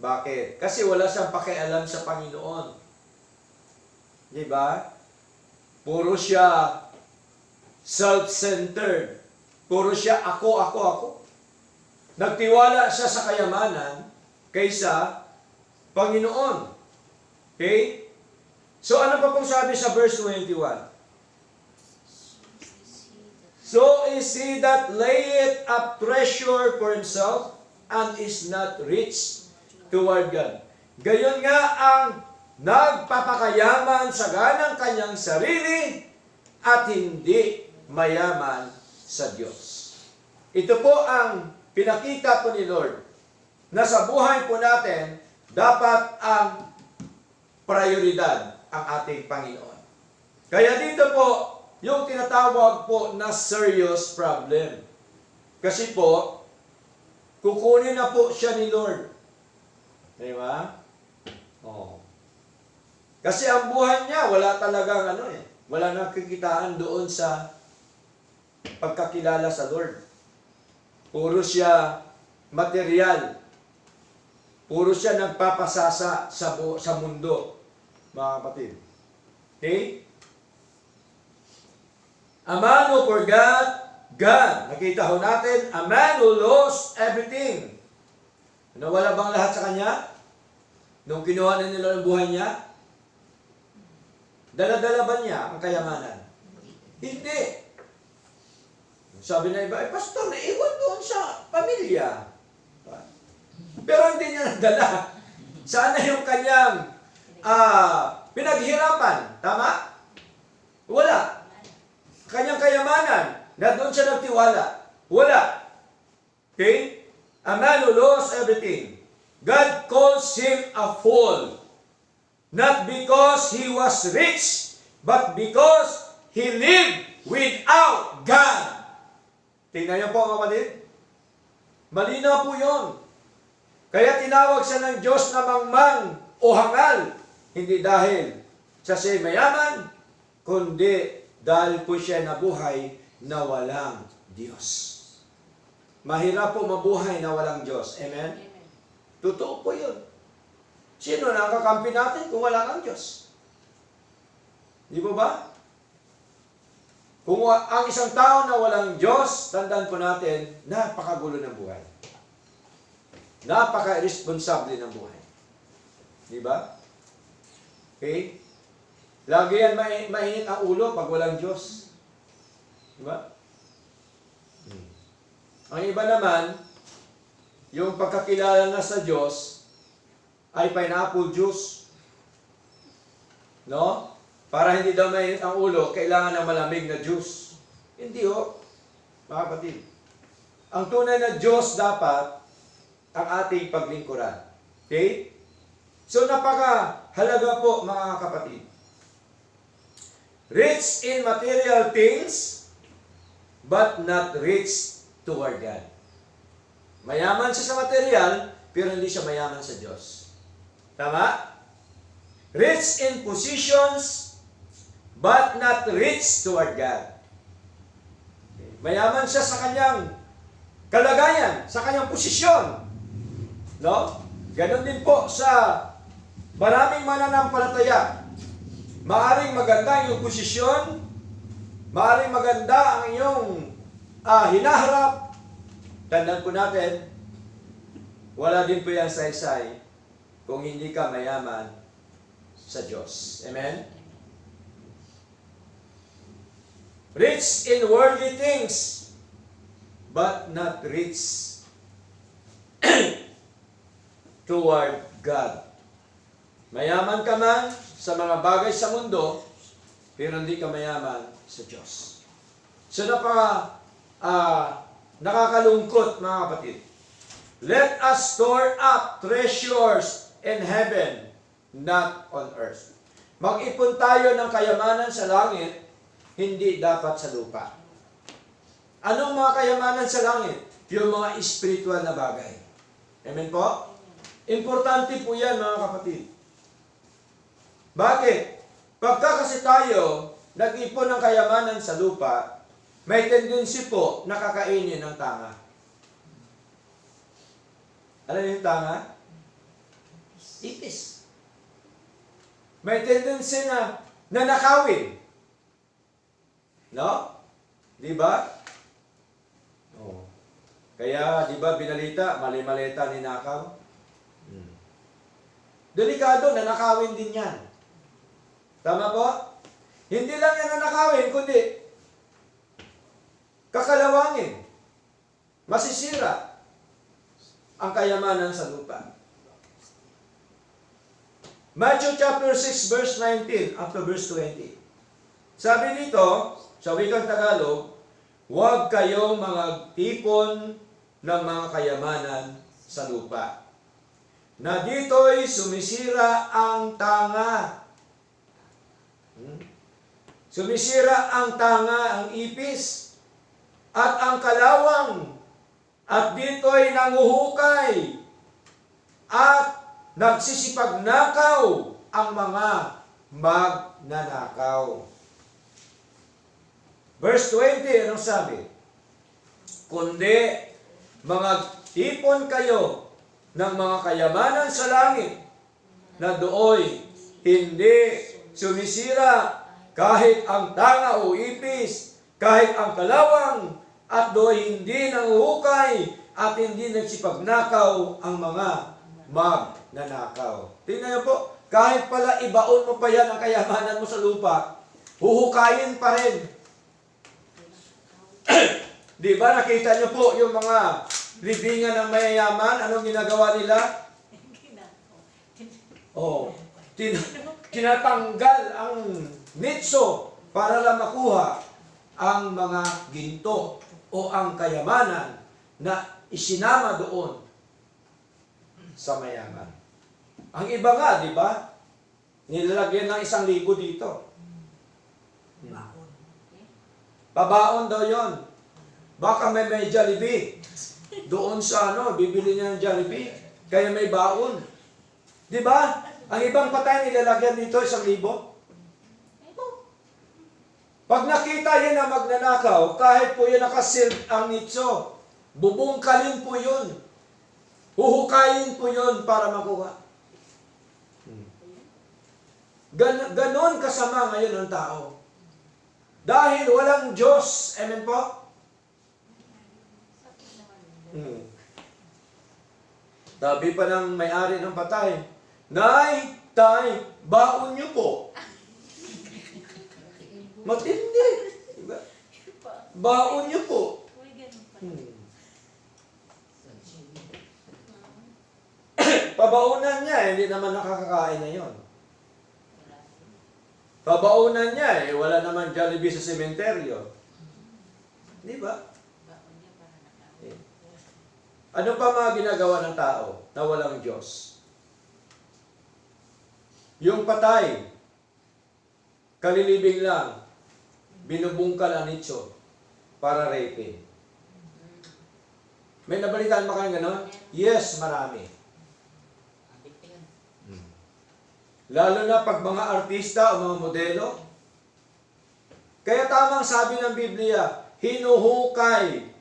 Bakit? Kasi wala siyang pakialam sa Panginoon. Diba? Puro siya self-centered. Puro siya ako. Nagtiwala siya sa kayamanan kaysa Panginoon. Okay? So ano pa pong sabi sa verse 21? So is he that layeth up treasure for himself and is not rich toward God. Gayon nga ang nagpapakayaman sa ganang kanyang sarili at hindi mayaman sa Diyos. Ito po ang pinakita po ni Lord na sa buhay po natin dapat ang prioridad ang ating Panginoon. Kaya dito po yung tinatawag po na serious problem. Kasi po, kukunin na po siya ni Lord. Di ba? Oh. Kasi ang buhay niya, wala talagang wala nakikitaan doon sa pagkakilala sa Lord. Puro siya material. Puro siya nagpapasasa sa mundo, mga kapatid. Okay? A man who forgot God. Nakita ho natin, a man who lost everything. Nawala bang lahat sa kanya? Nung kinuha na nila ang buhay niya? Dala-dala ba niya ang kayamanan? Hindi. Sabi na iba, pastor, naiwan doon sa pamilya. Pero hindi niya nadala. Sana yung kanyang pinaghirapan. Tama? Wala. Kanyang kayamanan, na doon siya nagtiwala. Wala. Okay? A man who lost everything. God calls him a fool. Not because he was rich, but because he lived without God. Tingnan niyo po, kapatid. Malinaw po yun. Kaya tinawag siya ng Diyos na mangmang o hangal. Hindi dahil siya mayaman, kundi dahil po siya nabuhay na walang Diyos. Mahirap po mabuhay na walang Diyos. Amen? Amen. Totoo po yun. Sino nakakampi natin kung wala kang Diyos? Di ba ba? Kung ang isang tao na walang Diyos, tandaan po natin, napakagulo ng buhay. Napaka-irresponsable ng buhay. Di ba? Okay? Lagi yan mainit ang ulo pag walang Diyos. Diba? Ang iba naman, yung pagkakilala na sa Diyos ay pineapple juice. No? Para hindi daw mainit ang ulo, kailangan ng malamig na juice. Hindi ho, mga kapatid. Ang tunay na Diyos dapat ang ating paglingkuran. Okay? So napakahalaga po, mga kapatid. Rich in material things, but not rich toward God. Mayaman siya sa material, pero hindi siya mayaman sa Diyos. Tama? Rich in positions, but not rich toward God. Mayaman siya sa kanyang kalagayan, sa kanyang posisyon. No? Ganon din po sa maraming mananampalataya. Maaring maganda ang iyong posisyon, maaring maganda ang iyong hinaharap. Tandaan po natin, wala din po yan saysay kung hindi ka mayaman sa Diyos. Amen? Rich in worldly things, but not rich toward God. Mayaman ka man sa mga bagay sa mundo, pero hindi ka mayaman sa Diyos. So nakakalungkot, mga kapatid. Let us store up treasures in heaven, not on earth. Mag-ipon tayo ng kayamanan sa langit, hindi dapat sa lupa. Anong mga kayamanan sa langit? Yung mga spiritual na bagay. Amen po? Importante po yan, mga kapatid. Bakit? Pagka kasi tayo nag-ipon ng kayamanan sa lupa, may tendency po na kakainin ng tanga. Alam niyo yung tanga? Ipis. May tendency na nanakawin. No? Di ba? Oh. Kaya, di ba, binalita, mali-maleta ni nakaw? Delikado, nanakawin din yan. Tama po? Hindi lang yan nanakawin, kundi kakalawangin. Masisira ang kayamanan sa lupa. Matthew chapter 6 verse 19 up to verse 20. Sabi dito, sa wikang Tagalog, huwag kayong mga tipon ng mga kayamanan sa lupa, na dito'y sumisira ang tanga. Sumisira ang tanga, ang ipis, at ang kalawang, at dito'y nanguhukay, at nagsisipagnakaw ang mga magnanakaw. Verse 20, anong sabi? Kundi, mga tipon kayo ng mga kayamanan sa langit, na dooy hindi sumisira kahit ang tanga o ipis, kahit ang kalawang, at dooy hindi nanguhukay at hindi nagsipagnakaw ang mga magnanakaw. Tingnan niyo po, kahit pala ibaon mo pa yan ang kayamanan mo sa lupa, huhukayin pa rin. Di ba nakita niyo po yung mga libingan ng mayayaman, anong ginagawa nila? Tinatanggal ang nitso para lang makuha ang mga ginto o ang kayamanan na isinama doon sa mayaman. Ang iba nga, di ba? Nilalagyan ng 1,000 dito. Pabaon daw yon. Baka may Jollibee. Doon sa bibili niya ng Jollibee. Kaya may baon. Di ba? Ang ibang patay nilalagyan dito 1,000. Pag nakita yan na magnanakaw, kahit po yan nakasilb ang nitso, bubungkalin po yun. Huhukayin po yun para makuha. Ganon kasama ngayon ang tao. Dahil walang Diyos. Amen po? Sabi pa ng may-ari ng patay, Nay, Tay, baon niyo po. Matindi. Diba? Baon niyo po. Pabaunan niya, hindi naman nakakakain na yon. Pabaunan niya, wala naman Jollibee sa sementeryo. Di ba? Ano pa mga ginagawa ng tao na walang Diyos? Yung patay, kalilibing lang, binubungkal ang nitso para raping. May nabalitaan ba kayong gano'n? Yes, marami. Lalo na pag mga artista o mga modelo. Kaya tamang sabi ng Biblia, hinuhukay.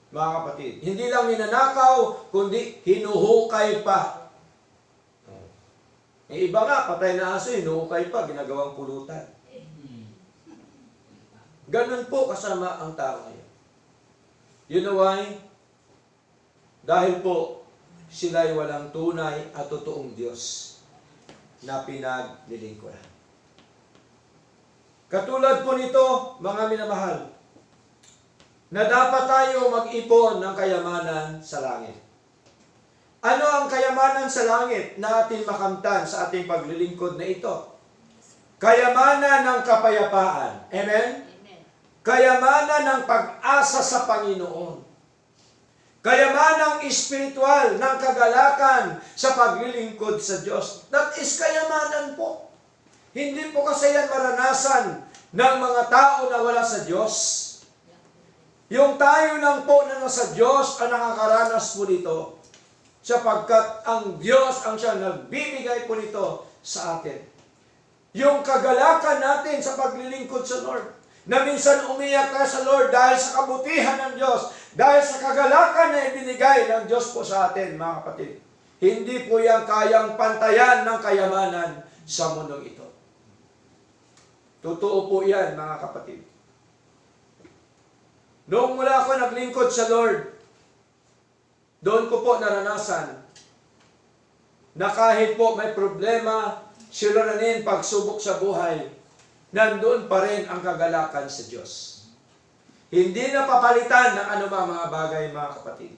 Mga kapatid, hindi lang ninanakaw, kundi hinuhukay pa. Yung iba nga, patay na aso, hinuhukay pa, ginagawang pulutan. Ganun po kasama ang tao ngayon. You know why? Dahil po, sila'y walang tunay at totoong Diyos na pinaglilingkuran. Katulad po nito, mga minamahal, na dapat tayo mag-ipon ng kayamanan sa langit. Ano ang kayamanan sa langit na ating makamtan sa ating paglilingkod na ito? Kayamanan ng kapayapaan. Amen? Kayamanan ng pag-asa sa Panginoon. Kayamanang espiritual ng kagalakan sa paglilingkod sa Diyos. That is kayamanan po. Hindi po kasi yan maranasan ng mga tao na wala sa Diyos. Yung tayo lang po na nasa Diyos ang nakakaranas po nito. Sapagkat ang Diyos ang siya nagbibigay po nito sa atin. Yung kagalakan natin sa paglilingkod sa Lord. Na minsan umiyak ka sa Lord dahil sa kabutihan ng Diyos. Dahil sa kagalakan na ibinigay ng Diyos po sa atin, mga kapatid. Hindi po yan kayang pantayan ng kayamanan sa mundong ito. Totoo po yan, mga kapatid. Noong mula ako naglingkod sa Lord, doon ko po naranasan na kahit po may problema, suliranin, pagsubok sa buhay, nandoon pa rin ang kagalakan sa Diyos. Hindi na papalitan ng anumang mga bagay, mga kapatid.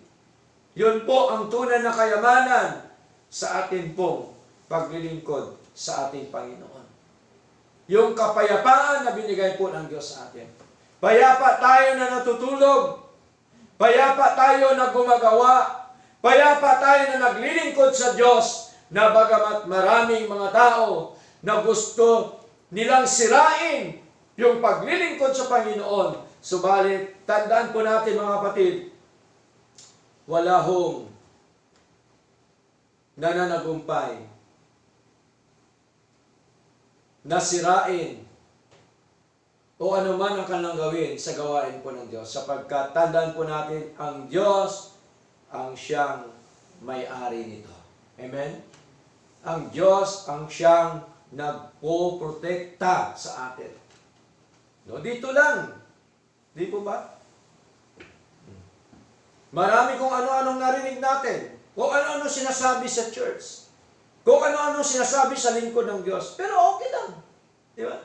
Yun po ang tunay na kayamanan sa atin pong paglilingkod sa ating Panginoon. Yung kapayapaan na binigay po ng Diyos sa atin. Payapa tayo na natutulog. Payapa tayo na gumagawa. Payapa tayo na naglilingkod sa Diyos na bagamat maraming mga tao na gusto nilang sirain yung paglilingkod sa Panginoon. Subalit, tandaan po natin mga kapatid, wala hong nananagumpay na sirain o anuman ang kanilang gawin sa gawain po ng Diyos. Sapagkat tandaan po natin, ang Diyos ang siyang may-ari nito. Amen? Ang Diyos ang siyang nagpoprotekta sa atin. No, dito lang. Di po ba? Marami kung ano-anong narinig natin. Kung ano-ano sinasabi sa church. Kung ano-ano sinasabi sa lingkod ng Diyos. Pero okay lang. Di ba?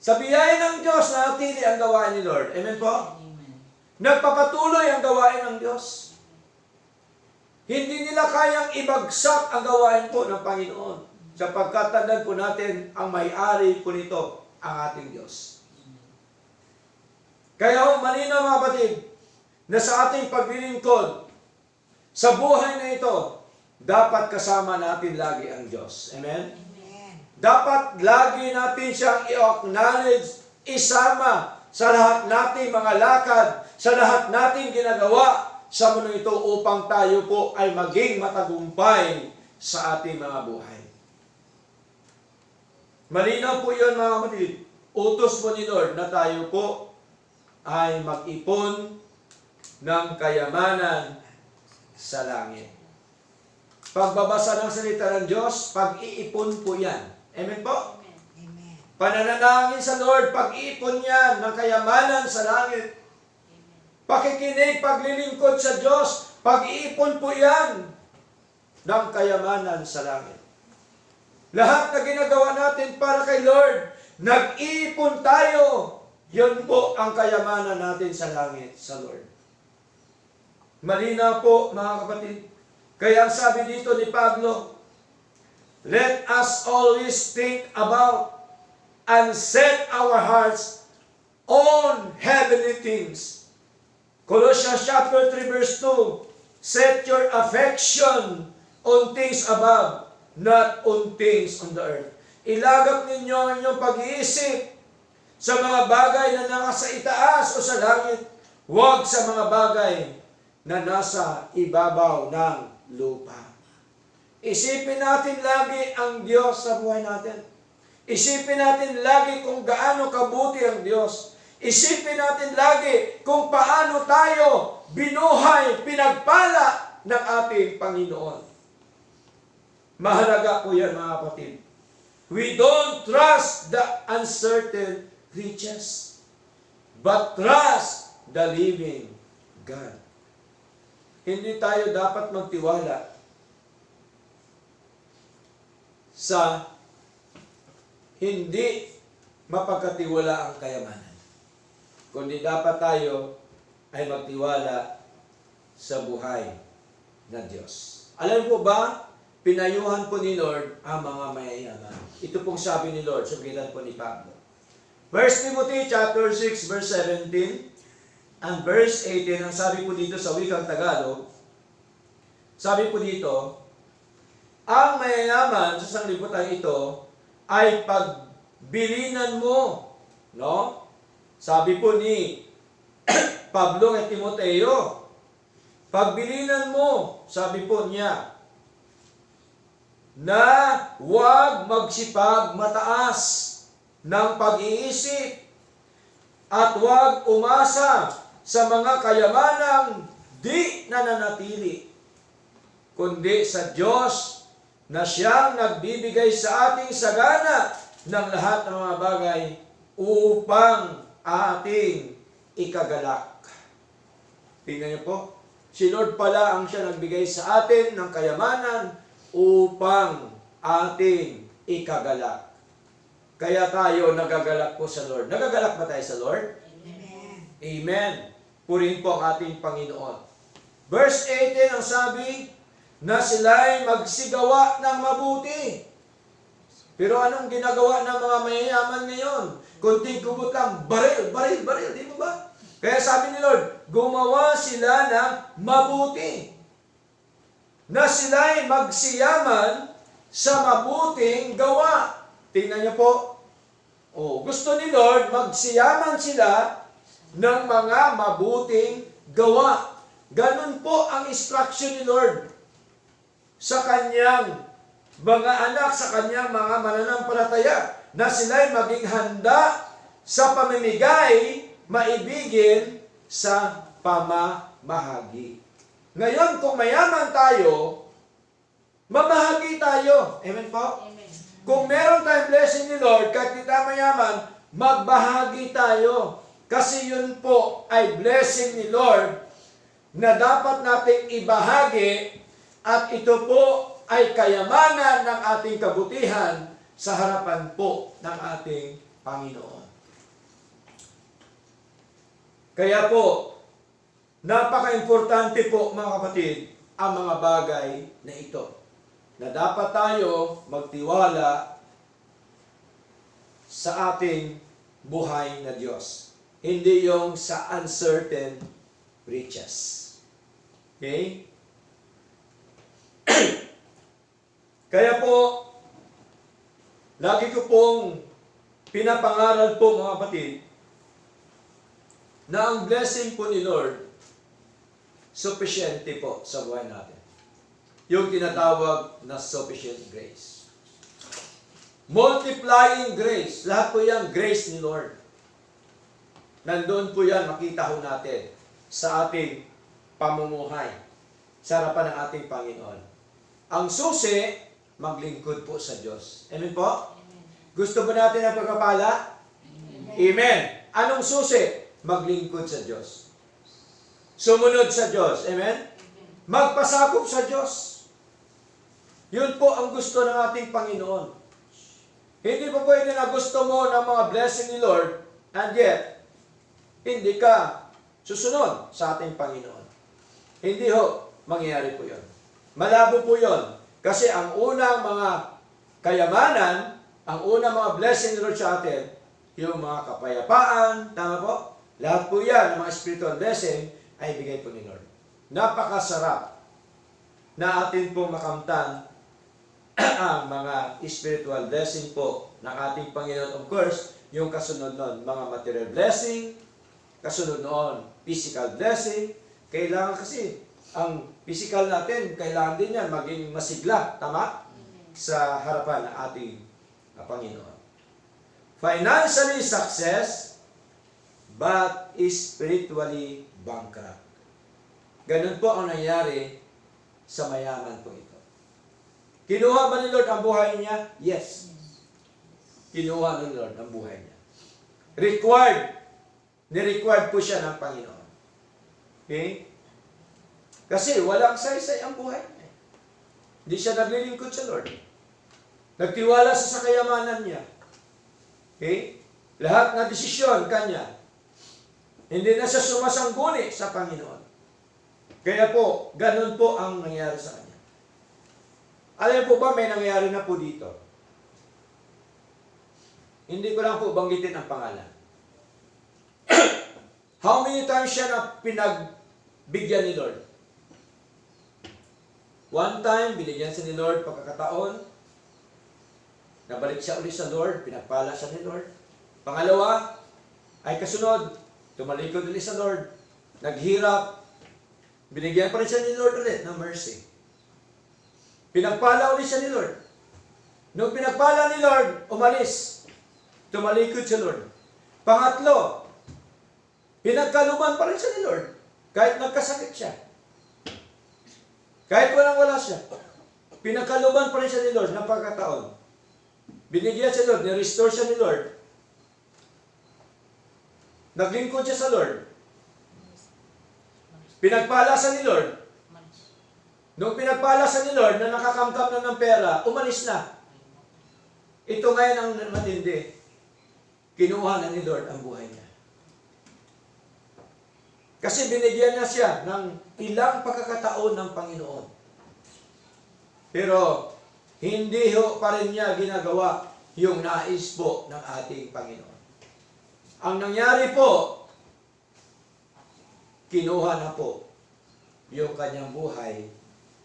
Sa biyaya ng Diyos, nanatili ang gawain ni Lord. Amen po? Amen. Nagpapatuloy ang gawain ng Diyos. Hindi nila kayang ibagsak ang gawain po ng Panginoon. Sapagkat tandaan po natin, ang may-ari po nito, ang ating Diyos. Kaya malinaw mga kapatid, na sa ating paglilingkod, sa buhay na ito, dapat kasama natin lagi ang Diyos. Amen? Dapat lagi natin siyang i-acknowledge, isama sa lahat nating mga lakad, sa lahat nating ginagawa sa mundo ito upang tayo po ay maging matagumpay sa ating mga buhay. Malinaw po yun mga kapatid. Utos po ni Lord na tayo po ay mag-ipon ng kayamanan sa langit. Pagbabasa ng salita ng Diyos, pag-iipon po yan. Amen po? Amen. Pananalangin sa Lord, pag-iipon yan ng kayamanan sa langit. Pakikinig, paglilingkod sa Diyos, pag-iipon po yan ng kayamanan sa langit. Lahat na ginagawa natin para kay Lord, nag-iipon tayo. Yun po ang kayamanan natin sa langit, sa Lord. Malinaw po mga kapatid. Kaya ang sabi dito ni Pablo, let us always think about and set our hearts on heavenly things. Colossians chapter 3 verse 2, set your affection on things above, not on things on the earth. Ilagak ninyo ang inyong pag-iisip sa mga bagay na nasa itaas o sa langit, huwag sa mga bagay na nasa ibabaw ng lupa. Isipin natin lagi ang Diyos sa buhay natin. Isipin natin lagi kung gaano kabuti ang Diyos. Isipin natin lagi kung paano tayo binuhay, pinagpala ng ating Panginoon. Mahalaga po yan mga kapatid. We don't trust the uncertain riches, but trust the living God. Hindi tayo dapat magtiwala sa hindi mapagkatiwala ang kayamanan. Kundi dapat tayo ay magtiwala sa buhay ng Diyos. Alam po ba, pinayuhan po ni Lord ang mga mayayaman. Ito pong sabi ni Lord sa pagitan po ni Pablo. 1 Timothy chapter 6 verse 17 and verse 18, ang sabi po dito sa wikang Tagalog, sabi po dito, ang mayayaman sa sanglibutan ito ay pagbilinan mo. No? Sabi po ni Pablo kay Timoteo, pagbilinan mo, sabi po niya, na huwag magsipag mataas ng pag-iisip at huwag umasa sa mga kayamanang di nananatili, kundi sa Diyos na siyang nagbibigay sa ating sagana ng lahat ng mga bagay upang ating ikagalak. Tingnan niyo po, si Lord pala ang siya nagbigay sa atin ng kayamanan upang ating ikagalak. Kaya tayo nagagalak po sa Lord. Nagagalak ba tayo sa Lord? Amen. Amen. Purihin po ang ating Panginoon. Verse 18 ang sabi na sila'y magsigawa ng mabuti. Pero anong ginagawa ng mga mayayaman ngayon? Kunting kubot lang, baril, di mo ba? Kaya sabi ni Lord, gumawa sila ng mabuti. Na sila'y magsiyaman sa mabuting gawa. Tingnan niyo po. Gusto ni Lord, magsiyaman sila ng mga mabuting gawa. Ganun po ang instruction ni Lord sa kanyang mga anak, sa kanyang mga mananampalataya, na sila'y maging handa sa pamimigay, maibigin sa pamamahagi. Ngayon, kung mayaman tayo, mamahagi tayo. Amen po? Amen. Kung meron tayong blessing ni Lord, kahit di tayo mayaman, magbahagi tayo. Kasi yun po ay blessing ni Lord na dapat nating ibahagi, at ito po ay kayamanan ng ating kabutihan sa harapan po ng ating Panginoon. Kaya po, napaka-importante po mga kapatid ang mga bagay na ito, na dapat tayo magtiwala sa ating buhay na Diyos. Hindi yung sa uncertain riches. Okay? Kaya po, lagi ko pong pinapangaral po mga kapatid, na ang blessing po ni Lord, sufficiente po sa buhay natin. Yung tinatawag na sufficient grace. Multiplying grace. Lahat po yan, grace ni Lord. Nandun po yan, makita ho natin sa ating pamumuhay, sa harapan ng ating Panginoon. Ang susi, maglingkod po sa Diyos. Amen po? Amen. Gusto ba natin ang pagkapala? Amen. Anong susi? Maglingkod sa Diyos. Sumunod sa Diyos. Amen? Magpasakop sa Diyos. Yun po ang gusto ng ating Panginoon. Hindi po pwede na gusto mo ng mga blessing ni Lord, and yet, hindi ka susunod sa ating Panginoon. Hindi ho, mangyayari po yun. Malabo po yun. Kasi ang unang mga kayamanan, ang unang mga blessing ni Lord sa atin, yung mga kapayapaan, tama po? Lahat po yan, ng mga spiritual blessing, ay bigay po ni Lord. Napakasarap na atin pong makamtan ang mga spiritual blessing po ng ating Panginoon. Of course, yung kasunod nun, mga material blessing, kasunod noon, physical blessing. Kailangan kasi, ang physical natin, kailangan din yan maging masigla, tama? Sa harapan ng ating Panginoon. Financially success, but spiritually bankrupt. Ganun po ang nangyari sa mayaman po ito. Kinuha ba ni Lord ang buhay niya? Yes. Kinuha ni Lord ang buhay niya. Ni-required po siya ng Panginoon. Okay? Kasi walang saysay ang buhay niya. Hindi siya naglilingkod sa Lord. Nagtiwala sa kayamanan niya. Okay? Lahat na desisyon kanya. Hindi na siya sumasangguni sa Panginoon. Kaya po, ganun po ang nangyari sa kanya. Alam po ba, may nangyari na po dito. Hindi ko lang po banggitin ang pangalan. How many times siya na pinagbigyan ni Lord? One time, binigyan siya ni Lord pagkakataon. Nabalik siya ulit sa Lord, pinagpala siya ni Lord. Pangalawa, ay kasunod, tumalikod ulit sa Lord. Naghirap, binigyan pa rin siya ni Lord ulit ng mercy. Pinagpala ulit siya ni Lord. Nung pinagpala ni Lord, umalis. Tumalikod sa Lord. Pangatlo, pinagkaluban pa rin siya ni Lord. Kahit nagkasakit siya. Kahit walang-wala siya. Pinagkaluban pa rin siya ni Lord ng pagkataon. Binigyan siya ni Lord, ni-restore siya ni Lord. Naglingkod siya sa Lord. Pinagpala sa ni Lord. Nung pinagpala sa ni Lord na nakakamkam na ng pera, umalis na. Ito ngayon ang matindi. Kinuha na ni Lord ang buhay niya. Kasi binigyan na siya ng ilang pagkakataon ng Panginoon. Pero hindi ho pa rin niya ginagawa yung nais po ng ating Panginoon. Ang nangyari po, kinuha na po yung kanyang buhay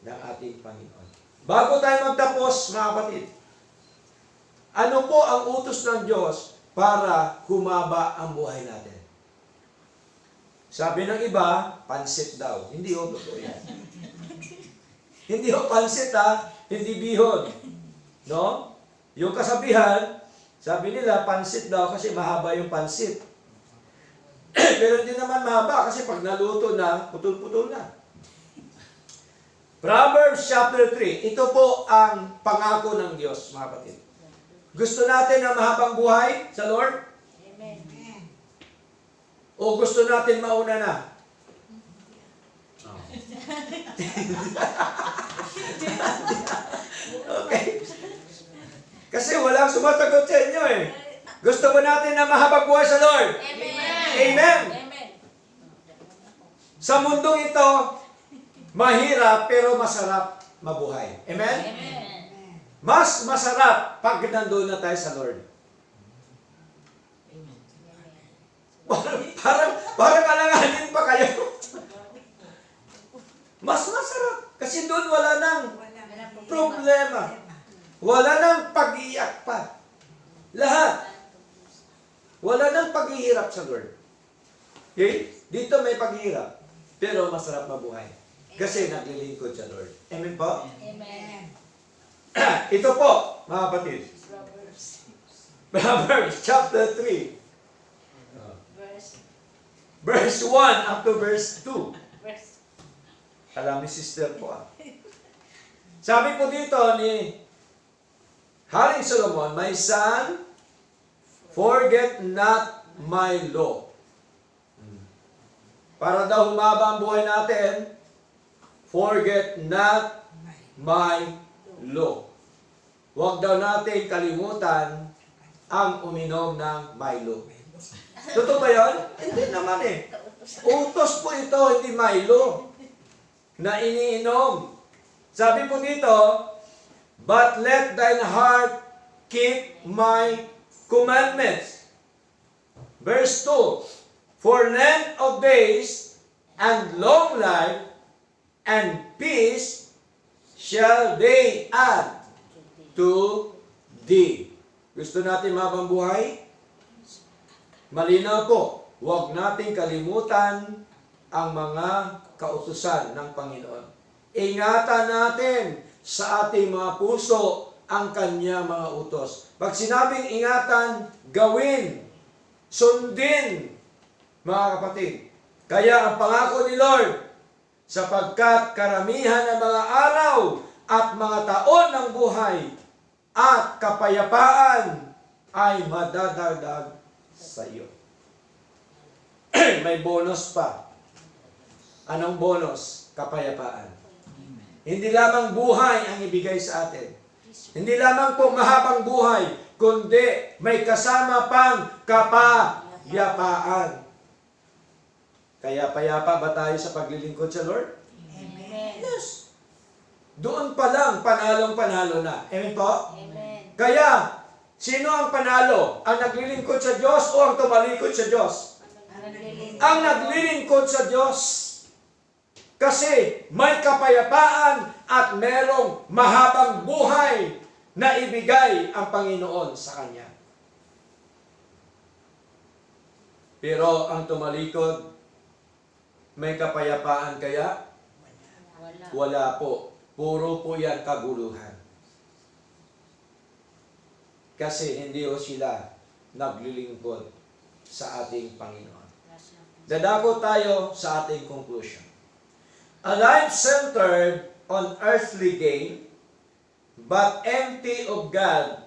ng ating Panginoon. Bago tayo magtapos, mga kapatid, ano po ang utos ng Diyos para humaba ang buhay natin? Sabi ng iba, pansit daw. Hindi ho totoo yan. Hindi ho pansit ha, hindi bihon. No? Yung kasabihan, sabi nila, pansit daw kasi mahaba yung pansit. Pero hindi naman mahaba kasi pag naluto na, putol-putol na. Proverbs chapter 3, ito po ang pangako ng Diyos, mga kapatid. Gusto natin na mahabang buhay sa Lord? Amen. O gusto natin mauna na? Okay. Kasi walang sumasagot sa inyo eh. Gusto ba natin na mahabang buhay sa Lord? Amen. Amen. Amen. Sa mundong ito, mahirap pero masarap mabuhay. Amen? Amen. Mas masarap pag nandun na tayo sa Lord. Parang alanganin pa kayo. Mas masarap. Kasi doon wala nang problema. Wala nang pag-iyak pa. Lahat. Wala nang paghihirap sa Lord. Okay? Dito may paghihirap. Pero masarap mabuhay. Kasi naglilingkod sa Lord. Amen po? Amen. Ito po, mga kapatid. Proverbs chapter 3. Verse 1 up to verse 2. Alam ni sister po Sabi po dito ni Haring Solomon, my son, forget not my law. Para daw humaba ang buhay natin, forget not my law. Huwag daw natin kalimutan ang uminom ng Milo. Totoo ba yun? Hindi naman eh. Utos po ito, hindi Milo, na iniinom. Sabi po dito, but let thine heart keep my commandments. Verse 2, for length of days and long life and peace shall they add to thee. Gusto natin mahabang buhay? Malinaw po, huwag nating kalimutan ang mga kautusan ng Panginoon. Ingatan natin sa ating mga puso ang kanya mga utos. Pag sinabing ingatan, gawin, sundin, mga kapatid. Kaya ang pangako ni Lord, sapagkat karamihan ng mga araw at mga taon ng buhay at kapayapaan ay madadagdag sa iyo. May bonus pa. Anong bonus? Kapayapaan. Hindi lamang buhay ang ibigay sa atin. Hindi lamang po mahabang buhay, kundi may kasama pang kapayapaan. Kaya payapa ba tayo sa paglilingkod sa Lord? Amen. Yes. Doon pa lang, panalong-panalo na. Amen po? Amen. Kaya, sino ang panalo? Ang naglilingkod sa Diyos o ang tumalikod sa Diyos? Ang naglilingkod sa Diyos. Kasi may kapayapaan at merong mahabang buhay na ibigay ang Panginoon sa Kanya. Pero ang tumalikod, may kapayapaan kaya? Wala. Wala po. Puro po yan kaguluhan. Kasi hindi ho sila naglilingkod sa ating Panginoon. Dadako tayo sa ating conclusion. A life centered on earthly gain, but empty of God,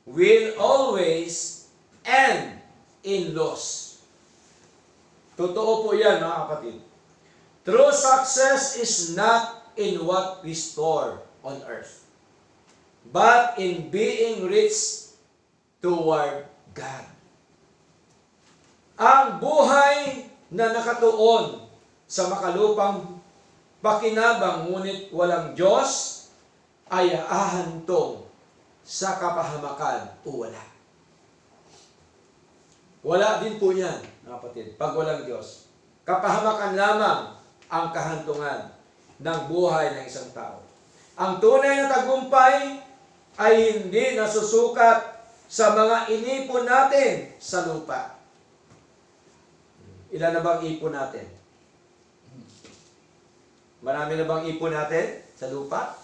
will always end in loss. Totoo po yan, mga kapatid. True success is not in what we store on earth, but in being rich toward God. Ang buhay na nakatuon sa makalupang pakinabang ngunit walang Diyos ay ahantong sa kapahamakan o wala. Wala din po yan, mga kapatid, pag walang Diyos. Kapahamakan lamang ang kahantungan ng buhay ng isang tao. Ang tunay na tagumpay ay hindi nasusukat sa mga inipon natin sa lupa. Ilan na bang ipon natin? Marami na bang ipon natin sa lupa?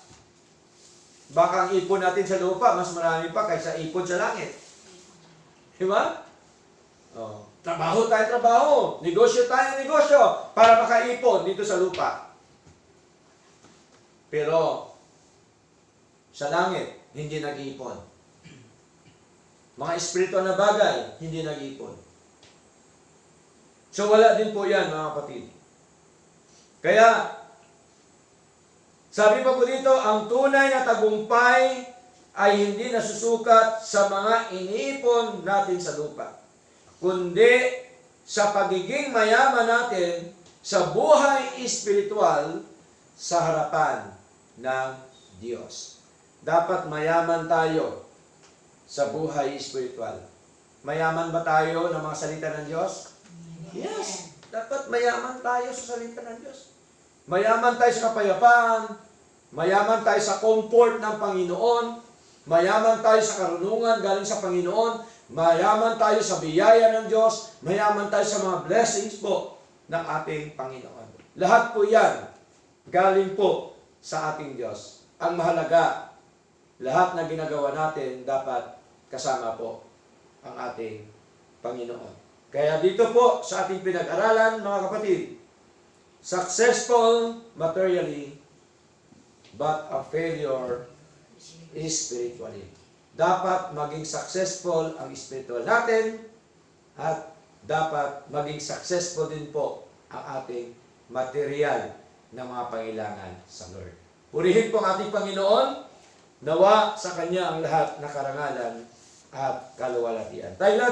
Baka ang ipon natin sa lupa, mas marami pa kaysa ipon sa langit. Diba? Oh. Trabaho tayo, trabaho. Negosyo tayo, negosyo. Para makaipon dito sa lupa. Pero, sa langit, hindi nag-iipon. Mga espiritual na bagay, hindi nag-iipon. So, wala din po yan, mga kapatid. Kaya, sabi pa po dito, ang tunay na tagumpay ay hindi nasusukat sa mga iniipon natin sa lupa, kundi sa pagiging mayaman natin sa buhay espiritual sa harapan ng Diyos. Dapat mayaman tayo sa buhay espiritual. Mayaman ba tayo ng mga salita ng Diyos? Yes. Dapat mayaman tayo sa salita ng Diyos. Mayaman tayo sa kapayapaan, mayaman tayo sa comfort ng Panginoon, mayaman tayo sa karunungan galing sa Panginoon, mayaman tayo sa biyaya ng Diyos, mayaman tayo sa mga blessings po ng ating Panginoon. Lahat po yan galing po sa ating Diyos. Ang mahalaga, lahat na ginagawa natin dapat kasama po ang ating Panginoon. Kaya dito po sa ating pinag-aralan, mga kapatid, successful materially, but a failure spiritually. Dapat maging successful ang spiritual natin at dapat maging successful din po ang ating material na mga pangailangan sa Lord. Purihin po ang ating Panginoon, nawa sa Kanya ang lahat na karangalan at kaluwalhatian. Tayo lahat